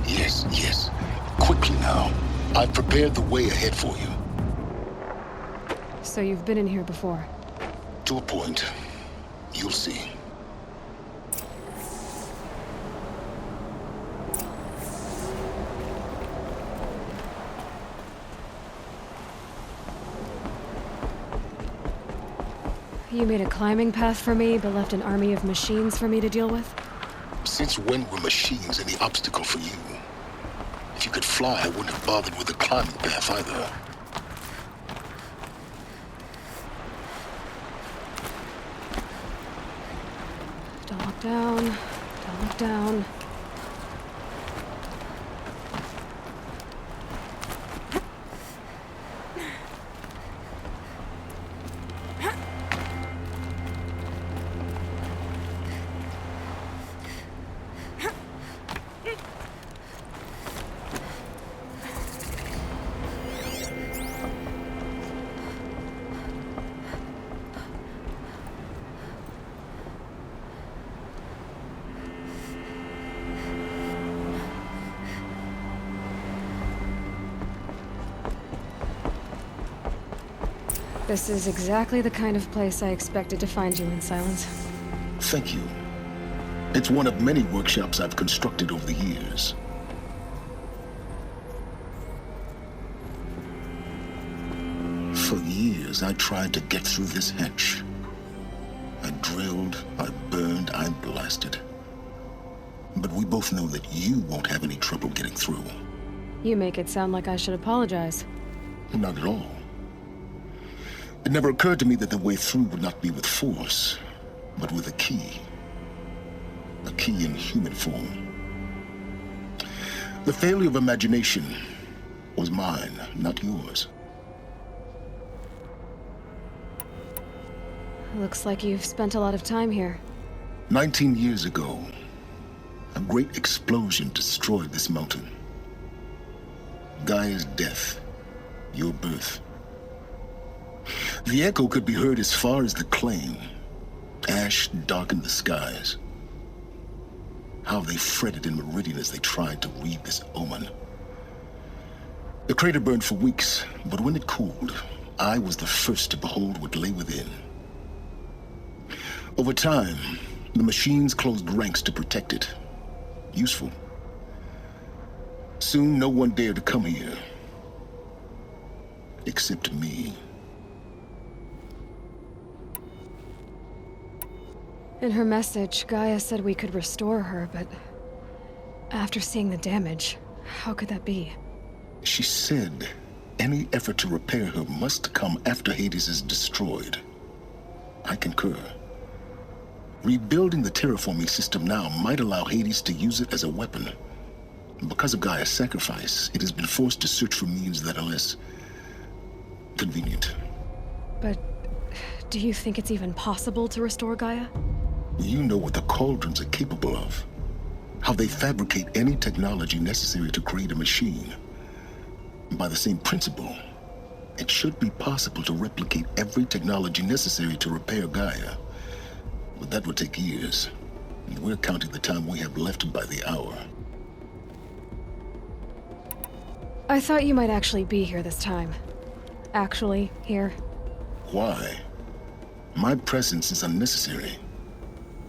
Yes, yes. Quickly now. I've prepared the way ahead for you. So you've been in here before? To a point. You'll see. You made a climbing path for me, but left an army of machines for me to deal with? Since when were machines any obstacle for you? If you could fly, I wouldn't have bothered with the climbing path either. Don't look down. Don't look down. This is exactly the kind of place I expected to find you in, Silence. Thank you. It's one of many workshops I've constructed over the years. For years, I tried to get through this hatch. I drilled, I burned, I blasted. But we both know that you won't have any trouble getting through. You make it sound like I should apologize. Not at all. It never occurred to me that the way through would not be with force, but with a key. A key in human form. The failure of imagination was mine, not yours. Looks like you've spent a lot of time here. 19 years ago, a great explosion destroyed this mountain. Gaia's death, your birth. The echo could be heard as far as the claim. Ash darkened the skies. How they fretted in Meridian as they tried to read this omen. The crater burned for weeks, but when it cooled, I was the first to behold what lay within. Over time, the machines closed ranks to protect it. Useful. Soon, no one dared to come here. Except me. In her message, Gaia said we could restore her, but after seeing the damage, how could that be? She said any effort to repair her must come after Hades is destroyed. I concur. Rebuilding the terraforming system now might allow Hades to use it as a weapon. Because of Gaia's sacrifice, it has been forced to search for means that are less convenient. But do you think it's even possible to restore Gaia? You know what the Cauldrons are capable of. How they fabricate any technology necessary to create a machine. By the same principle, it should be possible to replicate every technology necessary to repair Gaia. But that would take years. And we're counting the time we have left by the hour. I thought you might actually be here this time. Actually, here. Why? My presence is unnecessary.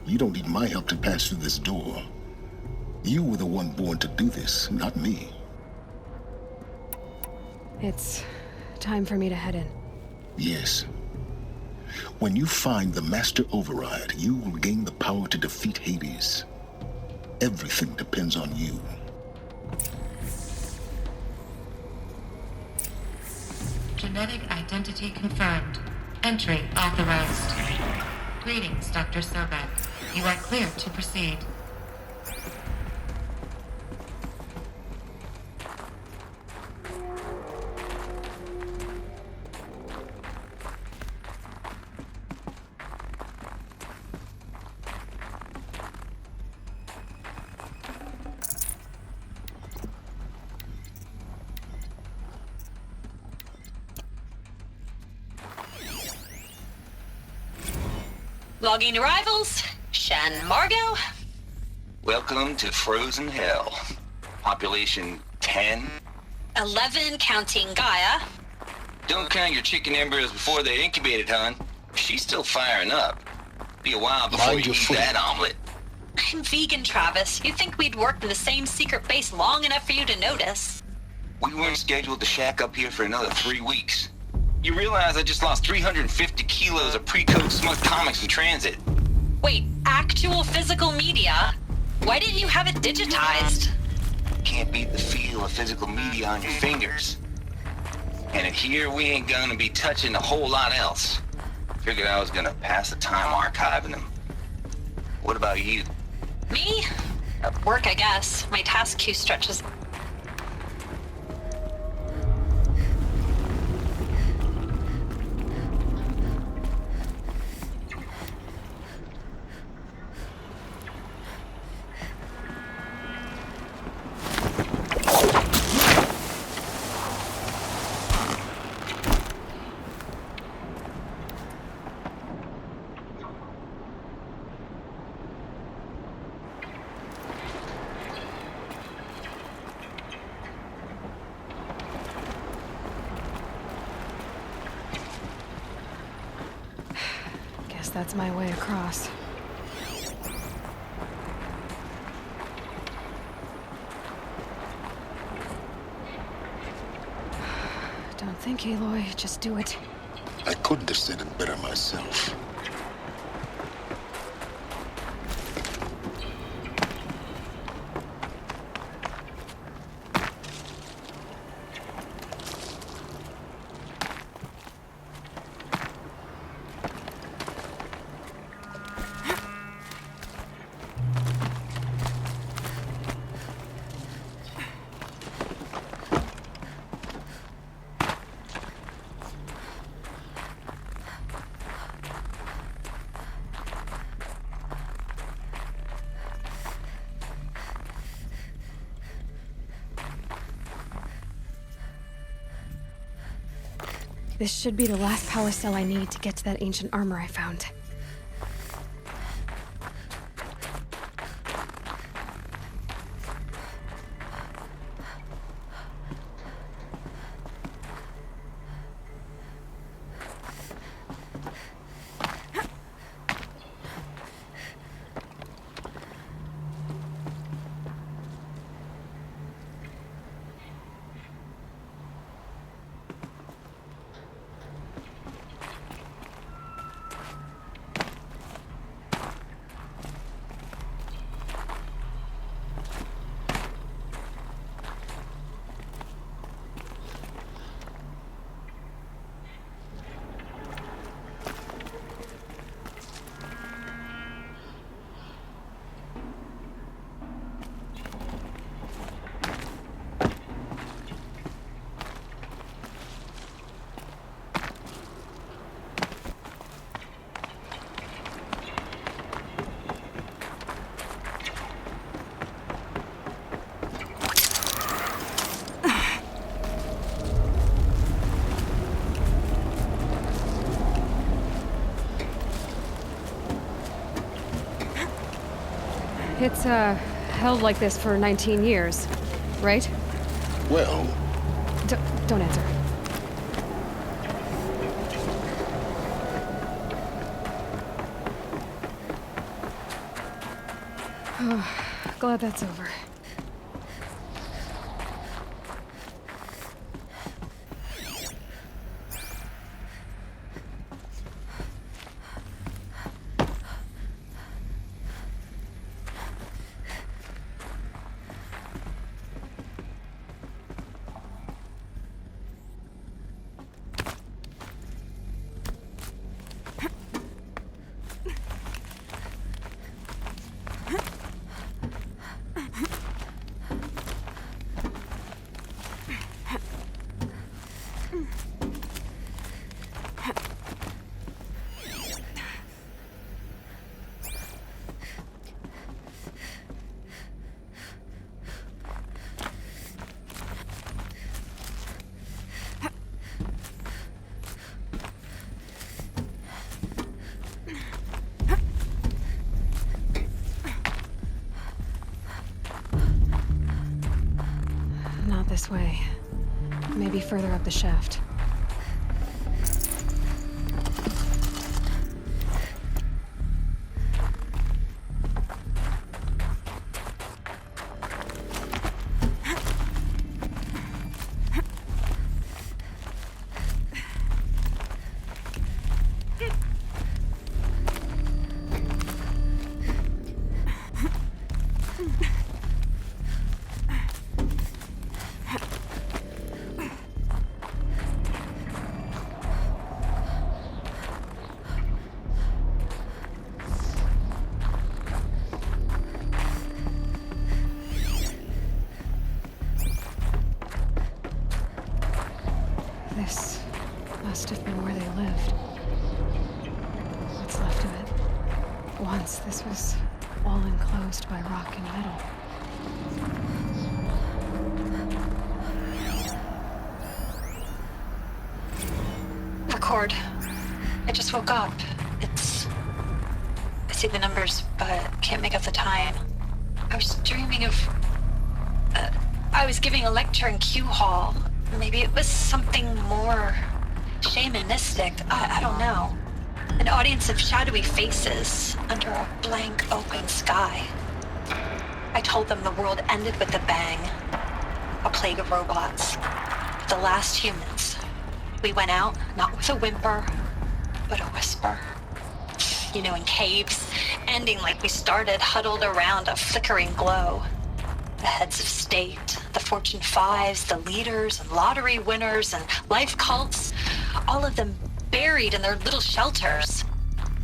You don't need my help to pass through this door. You were the one born to do this, not me. It's time for me to head in. Yes. When you find the Master Override, you will gain the power to defeat Hades. Everything depends on you. Genetic identity confirmed. Entry authorized. Greetings, Dr. Sobek. You are clear to proceed. Logging arrivals. Shan Margot. Welcome to Frozen Hell. Population 10. 11 counting Gaia. Don't count your chicken embryos before they're incubated, hon. She's still firing up. Be a while before you eat that omelet. I'm vegan, Travis. You'd think we'd worked in the same secret base long enough for you to notice. We weren't scheduled to shack up here for another 3 weeks. You realize I just lost 350 kilos of pre-code smut comics in transit. Wait, actual physical media? Why didn't you have it digitized? Can't beat the feel of physical media on your fingers. And in here, we ain't gonna be touching a whole lot else. Figured I was gonna pass the time archiving them. What about you? Me? Work, I guess. My task queue stretches. That's my way across. Don't think, Aloy. Just do it. I couldn't have said it better myself. This should be the last power cell I need to get to that ancient armor I found. It's, held like this for 19 years, right? Well... Don't answer. Glad that's over. Not this way. Maybe further up the shaft. This must have been where they lived. What's left of it. Once, this was all enclosed by rock and metal. Record. I just woke up. I see the numbers, but can't make out the time. I was dreaming of... I was giving a lecture in Q Hall. Maybe it was something more shamanistic. I don't know. An audience of shadowy faces under a blank open sky. I told them the world ended with a bang. A plague of robots. The last humans. We went out, not with a whimper, but a whisper. You know, in caves, ending like we started, huddled around a flickering glow. The heads of state, the Fortune 5s, the leaders and lottery winners and life cults, all of them buried in their little shelters.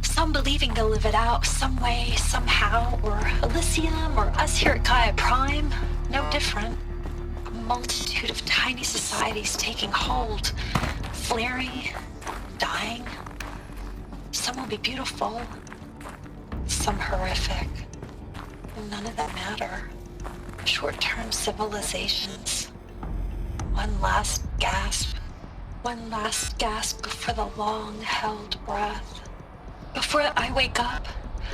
Some believing they'll live it out some way, somehow, or Elysium, or us here at Gaia Prime, no different. A multitude of tiny societies taking hold, flaring, dying. Some will be beautiful, some horrific. None of them matter. Short-term civilizations. One last gasp, one last gasp for the long-held breath. Before I wake up,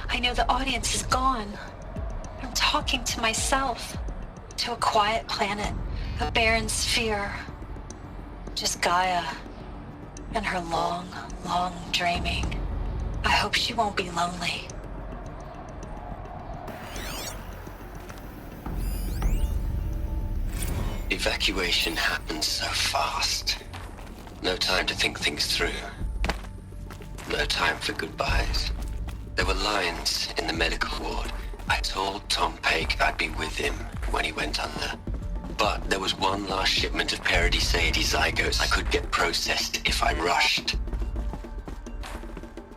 I know the audience is gone. I'm talking to myself, to a quiet planet, a barren sphere. Just Gaia and her long, long dreaming. I hope she won't be lonely. Evacuation happened so fast. No time to think things through. No time for goodbyes. There were lines in the medical ward. I told Tom Pake I'd be with him when he went under. But there was one last shipment of Paradiseidae zygotes I could get processed if I rushed.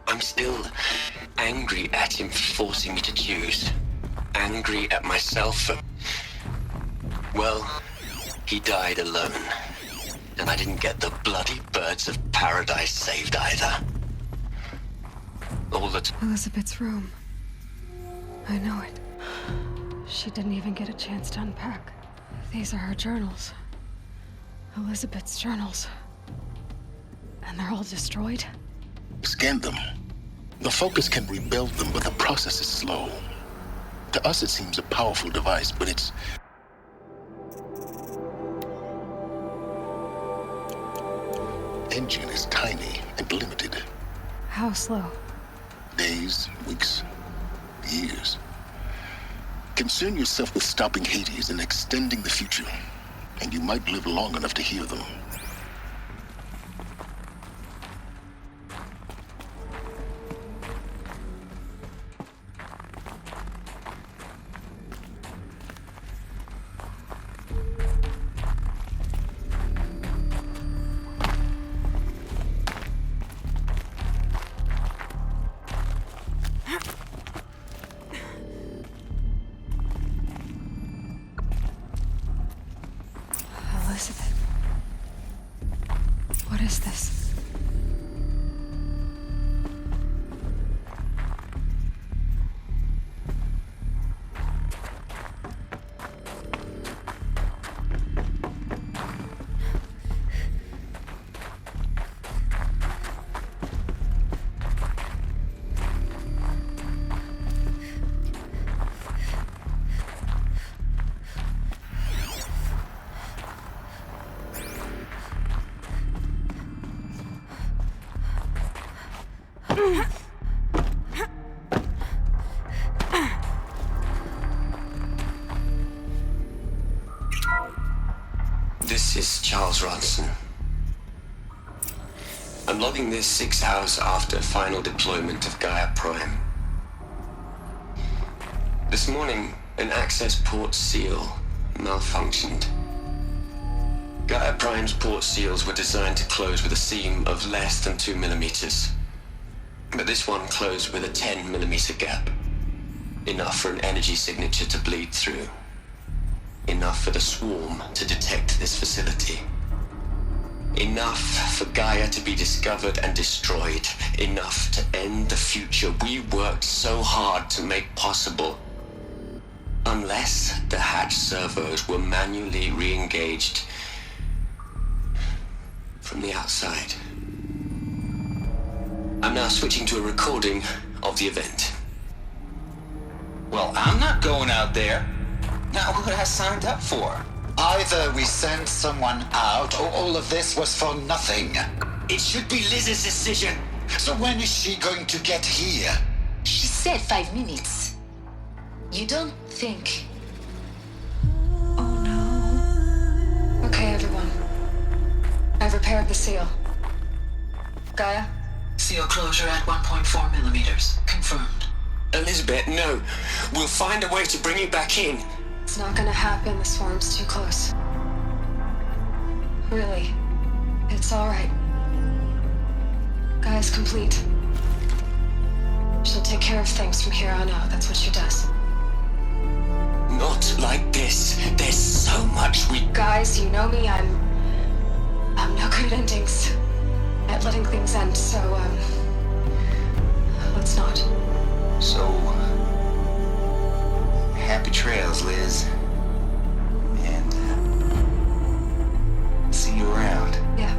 I'm still angry at him for forcing me to choose. Angry at myself for... Well, he died alone. And I didn't get the bloody birds of paradise saved either. All the time. Elizabeth's room. I know it. She didn't even get a chance to unpack. These are her journals. Elizabeth's journals. And they're all destroyed? Scan them. The Focus can rebuild them, but the process is slow. To us, it seems a powerful device, but it's... engine is tiny and limited. How slow? Days, weeks, years. Concern yourself with stopping Hades and extending the future, and you might live long enough to hear them. Elizabeth. What is this? This is Charles Ronson. I'm logging this 6 hours after final deployment of Gaia Prime. This morning, an access port seal malfunctioned. Gaia Prime's port seals were designed to close with a seam of less than 2 millimeters. But this one closed with a 10 millimeter gap. Enough for an energy signature to bleed through. Enough for the swarm to detect this facility. Enough for Gaia to be discovered and destroyed. Enough to end the future we worked so hard to make possible. Unless the hatch servos were manually re-engaged from the outside. I'm now switching to a recording of the event. Well, I'm not going out there. Not what I signed up for. Either we send someone out, or all of this was for nothing. It should be Liz's decision. So when is she going to get here? She said 5 minutes. You don't think... Okay, everyone. I've repaired the seal. Gaia? Seal closure at 1.4 millimeters. Confirmed. Elizabeth, no. We'll find a way to bring you back in. It's not gonna happen. The swarm's too close. Really. It's all right. Gaia's complete. She'll take care of things from here on out. That's what she does. Not like this. There's so much we... Guys, you know me. I'm no good at endings. At letting things end, so, let's not. So, happy trails, Liz. And see you around. Yeah.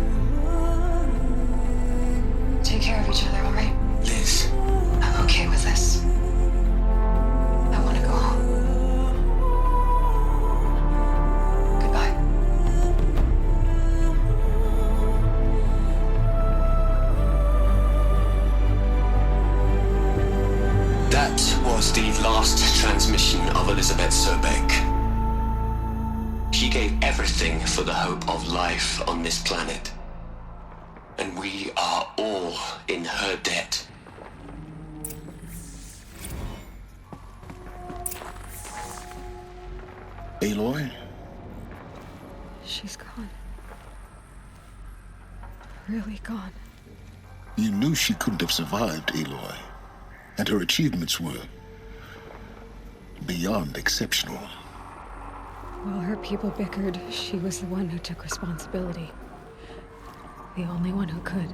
everything for the hope of life on this planet. And we are all in her debt. Aloy? She's gone. Really gone. You knew she couldn't have survived, Aloy. And her achievements were beyond exceptional. While her people bickered, she was the one who took responsibility. The only one who could.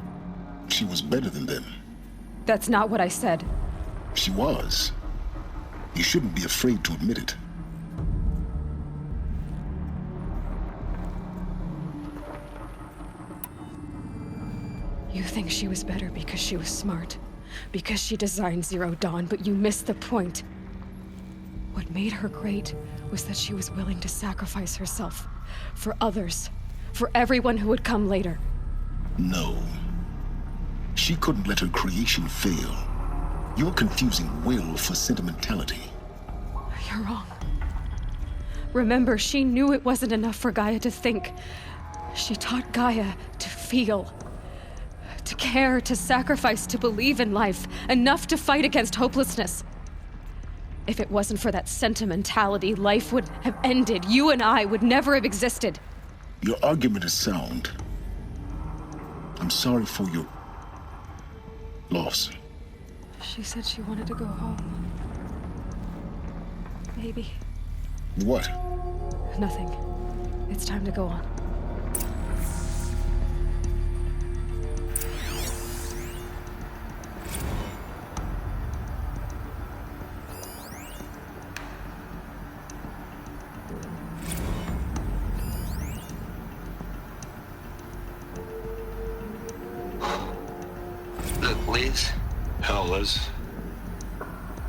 She was better than them. That's not what I said. She was. You shouldn't be afraid to admit it. You think she was better because she was smart, because she designed Zero Dawn, but you missed the point. What made her great was that she was willing to sacrifice herself for others, for everyone who would come later. No. She couldn't let her creation fail. You're confusing will for sentimentality. You're wrong. Remember, she knew it wasn't enough for Gaia to think. She taught Gaia to feel. To care, to sacrifice, to believe in life, enough to fight against hopelessness. If it wasn't for that sentimentality, life would have ended. You and I would never have existed. Your argument is sound. I'm sorry for your loss. She said she wanted to go home. Maybe. What? Nothing. It's time to go on. Look, Liz. Hell, Liz.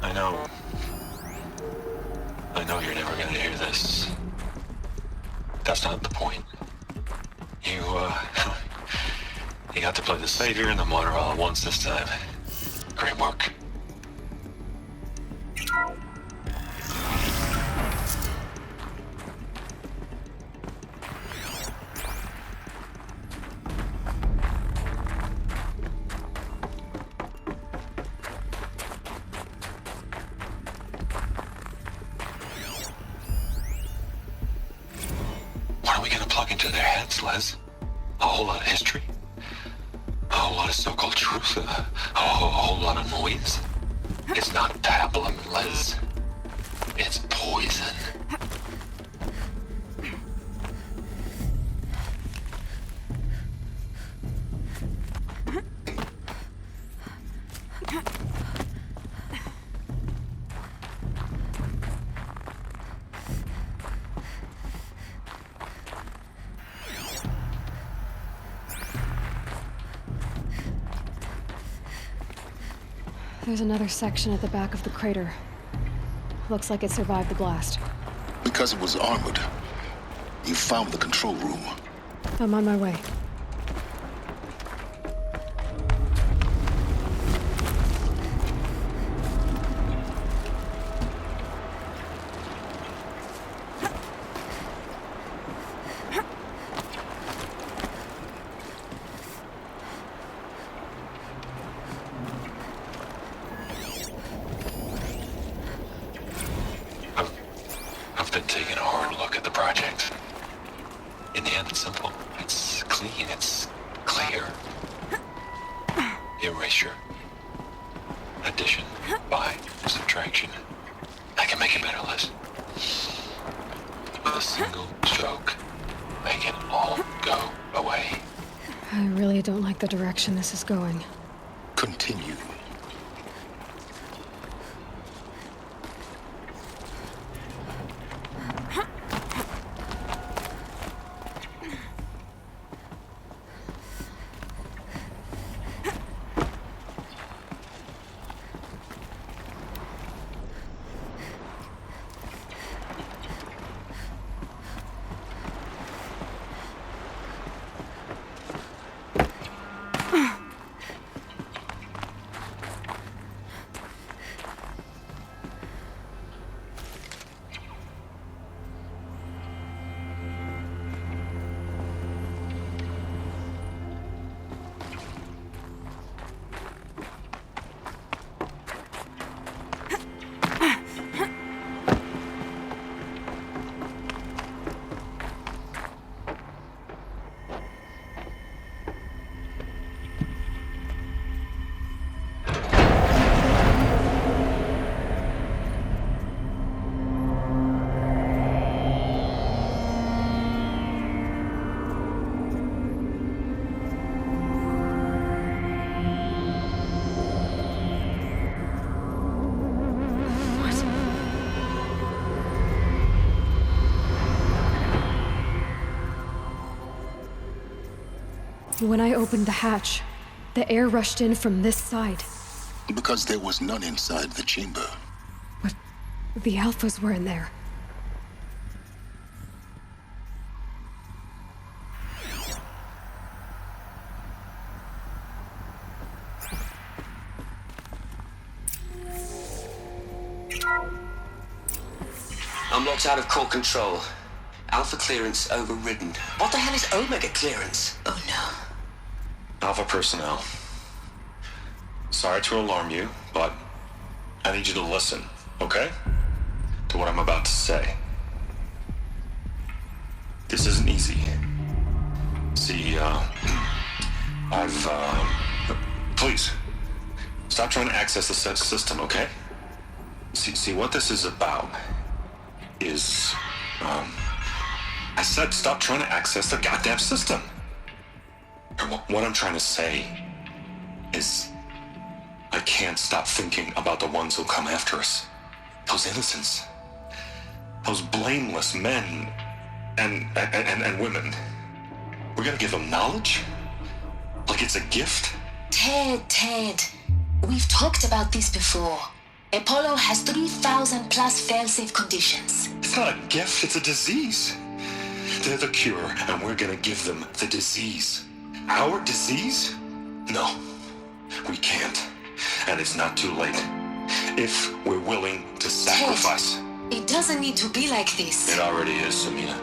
I know you're never gonna hear this. That's not the point. You got to play the savior and the martyr all at once this time. Great work. What are we gonna plug into their heads, Les? A whole lot of history? A whole lot of so-called truth? A whole lot of noise? It's not pablum, Les. It's poison. There's another section at the back of the crater. Looks like it survived the blast. Because it was armored, you found the control room. I'm on my way. I've been taking a hard look at the project. In the end, it's simple. It's clean. It's clear. Erasure. Addition. By. Subtraction. I can make it better, Liz. With a single stroke, make it all go away. I really don't like the direction this is going. Continue. When I opened the hatch, the air rushed in from this side. Because there was none inside the chamber. But the Alphas were in there. I'm locked out of core control. Alpha clearance overridden. What the hell is Omega clearance? Oh no. Alpha personnel. Sorry to alarm you, but I need you to listen, okay? To what I'm about to say. This isn't easy. See, please, stop trying to access the system, okay? See, what this is about is, I said stop trying to access the goddamn system. What I'm trying to say is, I can't stop thinking about the ones who'll come after us. Those innocents. Those blameless men and women. We're gonna give them knowledge? Like it's a gift? Ted. We've talked about this before. Apollo has 3,000 plus fail-safe conditions. It's not a gift, it's a disease. They're the cure, and we're gonna give them the disease. Our disease? No, we can't. And it's not too late. If we're willing to sacrifice. Ted, it doesn't need to be like this. It already is, Samina.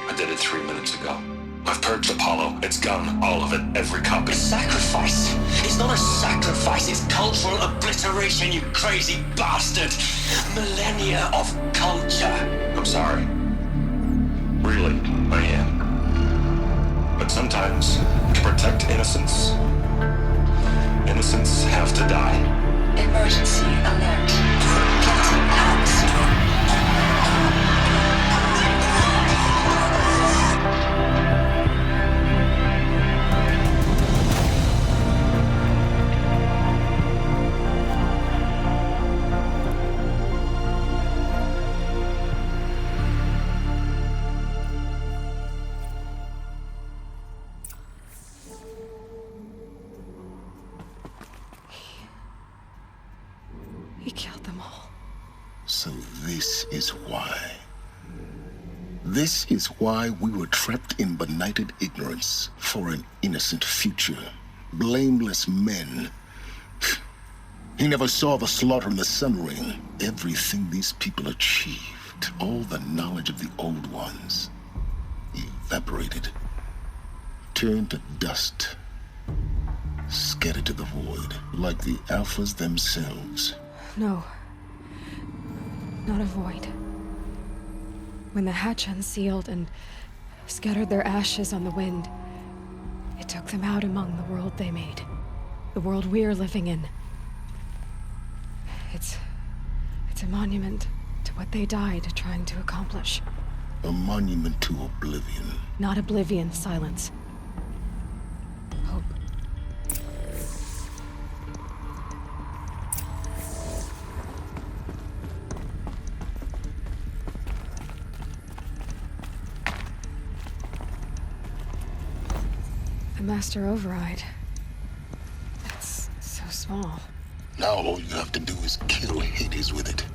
I did it 3 minutes ago. I've purged Apollo. It's gone. All of it. Every copy. A sacrifice? It's not a sacrifice. It's cultural obliteration, you crazy bastard. Millennia of culture. I'm sorry. Really, I am. But sometimes, to protect innocence, innocents have to die. Emergency alert. Captain Atmosphere. He killed them all. So this is why. This is why we were trapped in benighted ignorance for an innocent future. Blameless men. He never saw the slaughter in the Sun Ring. Everything these people achieved, all the knowledge of the old ones, evaporated, turned to dust, scattered to the void, like the Alphas themselves. No. Not a void. When the hatch unsealed and scattered their ashes on the wind, it took them out among the world they made. The world we're living in. It's a monument to what they died trying to accomplish. A monument to oblivion. Not oblivion, silence. Hope. The Master Override. It's so small. Now all you have to do is kill Hades with it.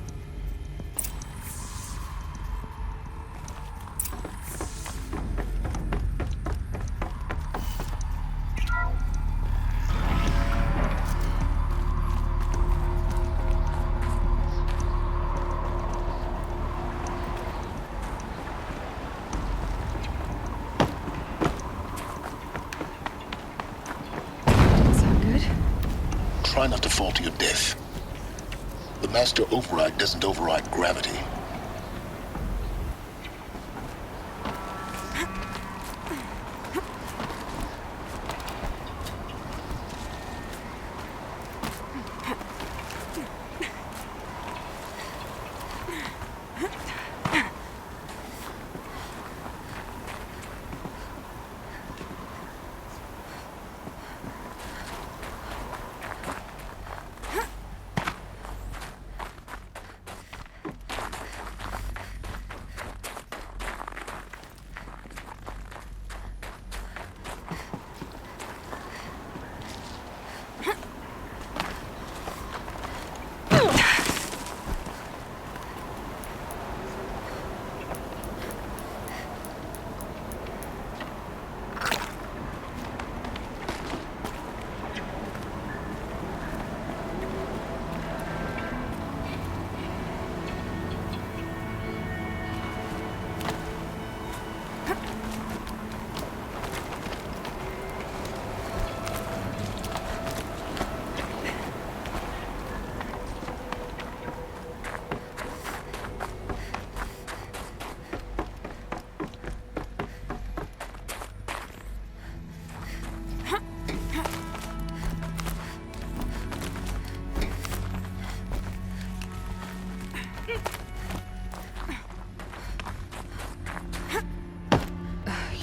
Try not to fall to your death. The Master Override doesn't override gravity.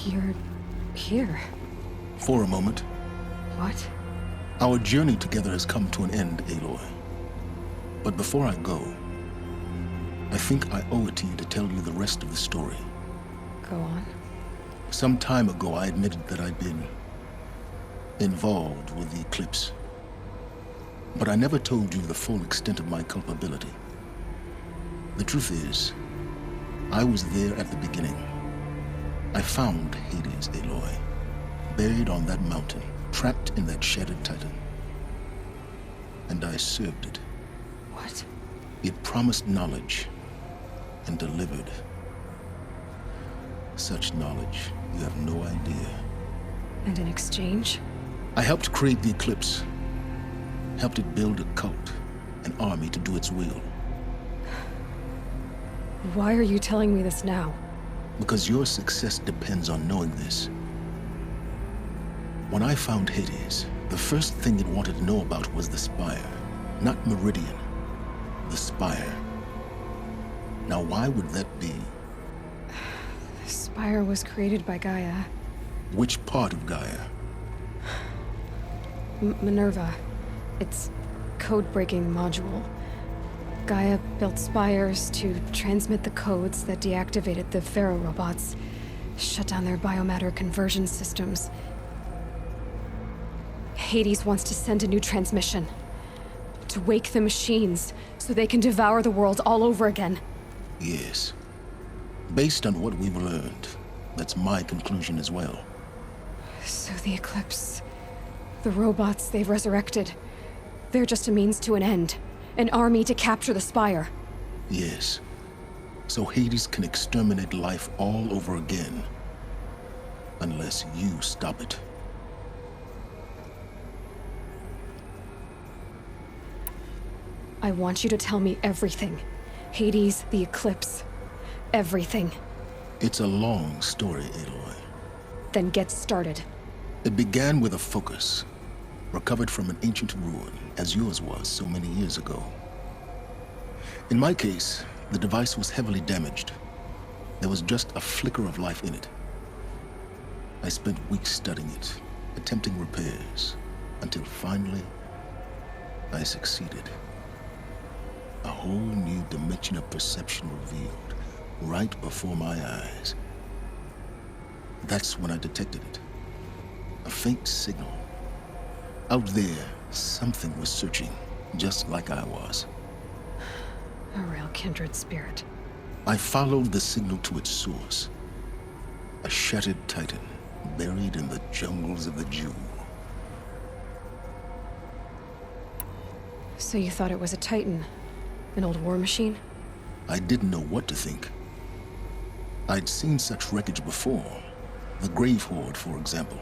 You're here. For a moment. What? Our journey together has come to an end, Aloy. But before I go, I think I owe it to you to tell you the rest of the story. Go on. Some time ago, I admitted that I'd been involved with the eclipse. But I never told you the full extent of my culpability. The truth is, I was there at the beginning. I found Hades, Aloy, buried on that mountain, trapped in that shattered titan. And I served it. What? It promised knowledge and delivered. Such knowledge, you have no idea. And in exchange? I helped create the Eclipse. Helped it build a cult, an army to do its will. Why are you telling me this now? Because your success depends on knowing this. When I found Hades, the first thing it wanted to know about was the Spire. Not Meridian. The Spire. Now, why would that be? The Spire was created by Gaia. Which part of Gaia? Minerva. Its code-breaking module. Gaia built spires to transmit the codes that deactivated the Pharaoh robots, shut down their biomatter conversion systems. Hades wants to send a new transmission. To wake the machines, so they can devour the world all over again. Yes. Based on what we've learned, that's my conclusion as well. So the Eclipse... the robots they've resurrected... they're just a means to an end. An army to capture the Spire. Yes. So Hades can exterminate life all over again. Unless you stop it. I want you to tell me everything. Hades, the Eclipse. Everything. It's a long story, Aloy. Then get started. It began with a focus. Recovered from an ancient ruin, as yours was so many years ago. In my case, the device was heavily damaged. There was just a flicker of life in it. I spent weeks studying it, attempting repairs, until finally, I succeeded. A whole new dimension of perception revealed, right before my eyes. That's when I detected it. A faint signal. Out there, something was searching, just like I was. A real kindred spirit. I followed the signal to its source. A shattered titan, buried in the jungles of the Jewel. So you thought it was a titan? An old war machine? I didn't know what to think. I'd seen such wreckage before. The Grave Horde, for example.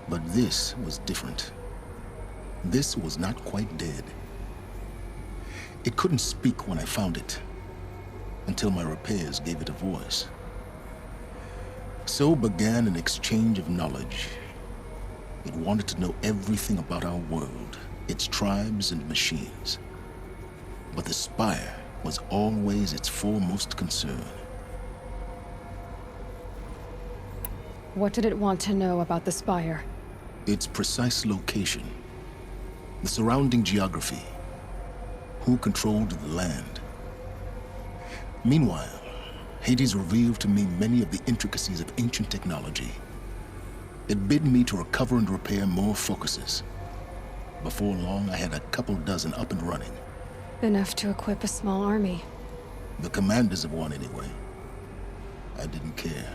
But this was different. This was not quite dead. It couldn't speak when I found it, until my repairs gave it a voice. So began an exchange of knowledge. It wanted to know everything about our world, its tribes and machines. But the Spire was always its foremost concern. What did it want to know about the Spire? Its precise location. The surrounding geography. Who controlled the land. Meanwhile, Hades revealed to me many of the intricacies of ancient technology. It bid me to recover and repair more focuses. Before long, I had a couple dozen up and running. Enough to equip a small army. The commanders of one, anyway. I didn't care.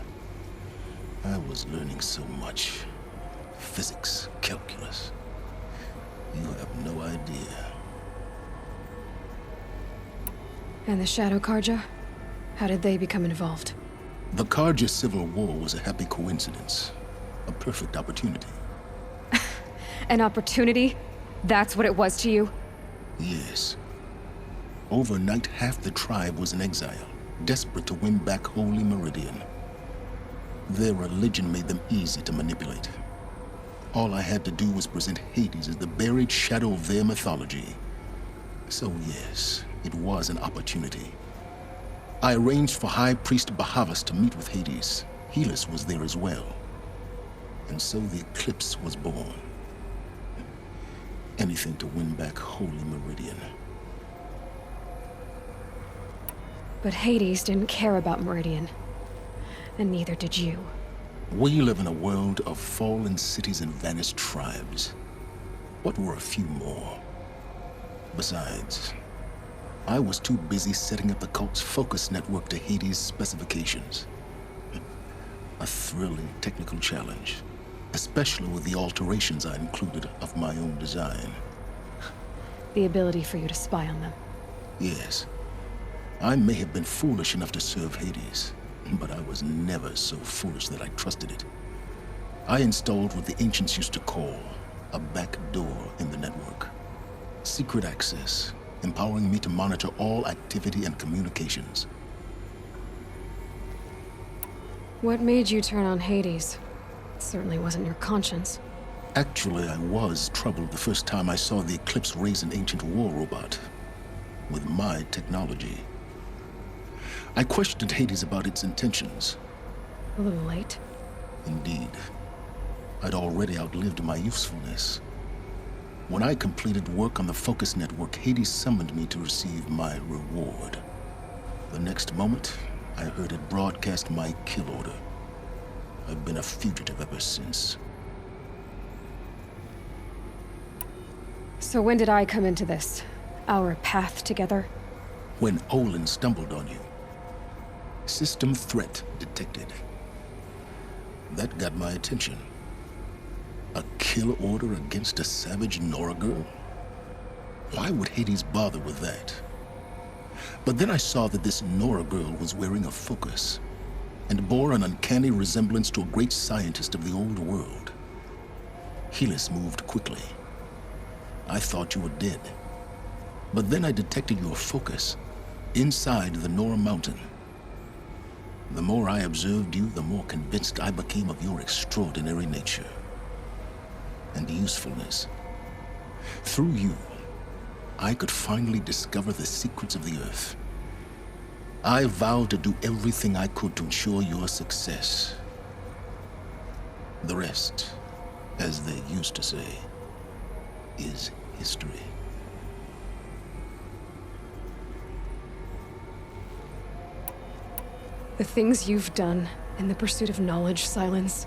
I was learning so much. Physics, calculus. You have no idea. And the Shadow Karja? How did they become involved? The Karja Civil War was a happy coincidence. A perfect opportunity. An opportunity? That's what it was to you? Yes. Overnight, half the tribe was in exile, desperate to win back Holy Meridian. Their religion made them easy to manipulate. All I had to do was present Hades as the buried shadow of their mythology. So yes, it was an opportunity. I arranged for High Priest Bahavas to meet with Hades. Helis was there as well. And so the Eclipse was born. Anything to win back Holy Meridian. But Hades didn't care about Meridian. And neither did you. We live in a world of fallen cities and vanished tribes. What were a few more? Besides, I was too busy setting up the cult's focus network to Hades' specifications. A thrilling technical challenge, especially with the alterations I included of my own design. The ability for you to spy on them. Yes. I may have been foolish enough to serve Hades, but I was never so foolish that I trusted it. I installed what the ancients used to call a back door in the network. Secret access, empowering me to monitor all activity and communications. What made you turn on Hades? It certainly wasn't your conscience. Actually, I was troubled the first time I saw the Eclipse raise an ancient war robot with my technology. I questioned Hades about its intentions. A little late. Indeed. I'd already outlived my usefulness. When I completed work on the Focus Network, Hades summoned me to receive my reward. The next moment, I heard it broadcast my kill order. I've been a fugitive ever since. So when did I come into this? Our path together? When Olin stumbled on you. System threat detected. That got my attention. A kill order against a savage Nora girl? Why would Hades bother with that? But then I saw that this Nora girl was wearing a focus and bore an uncanny resemblance to a great scientist of the old world. Helis moved quickly. I thought you were dead. But then I detected your focus inside the Nora mountain. The more I observed you, the more convinced I became of your extraordinary nature and usefulness. Through you, I could finally discover the secrets of the Earth. I vowed to do everything I could to ensure your success. The rest, as they used to say, is history. The things you've done in the pursuit of knowledge, Silence.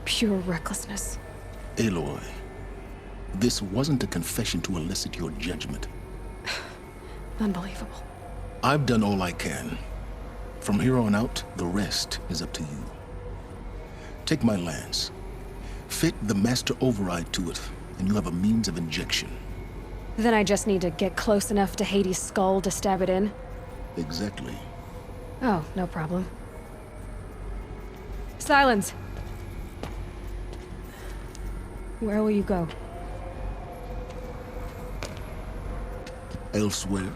Pure recklessness. Aloy, this wasn't a confession to elicit your judgment. Unbelievable. I've done all I can. From here on out, the rest is up to you. Take my lance. Fit the master override to it, and you have a means of injection. Then I just need to get close enough to Hades' skull to stab it in? Exactly. Oh, no problem. Silence! Where will you go? Elsewhere.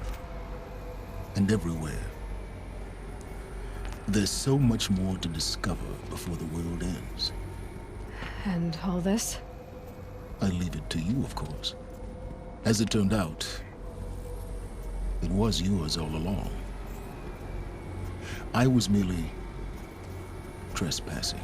And everywhere. There's so much more to discover before the world ends. And all this? I leave it to you, of course. As it turned out, it was yours all along. I was merely trespassing.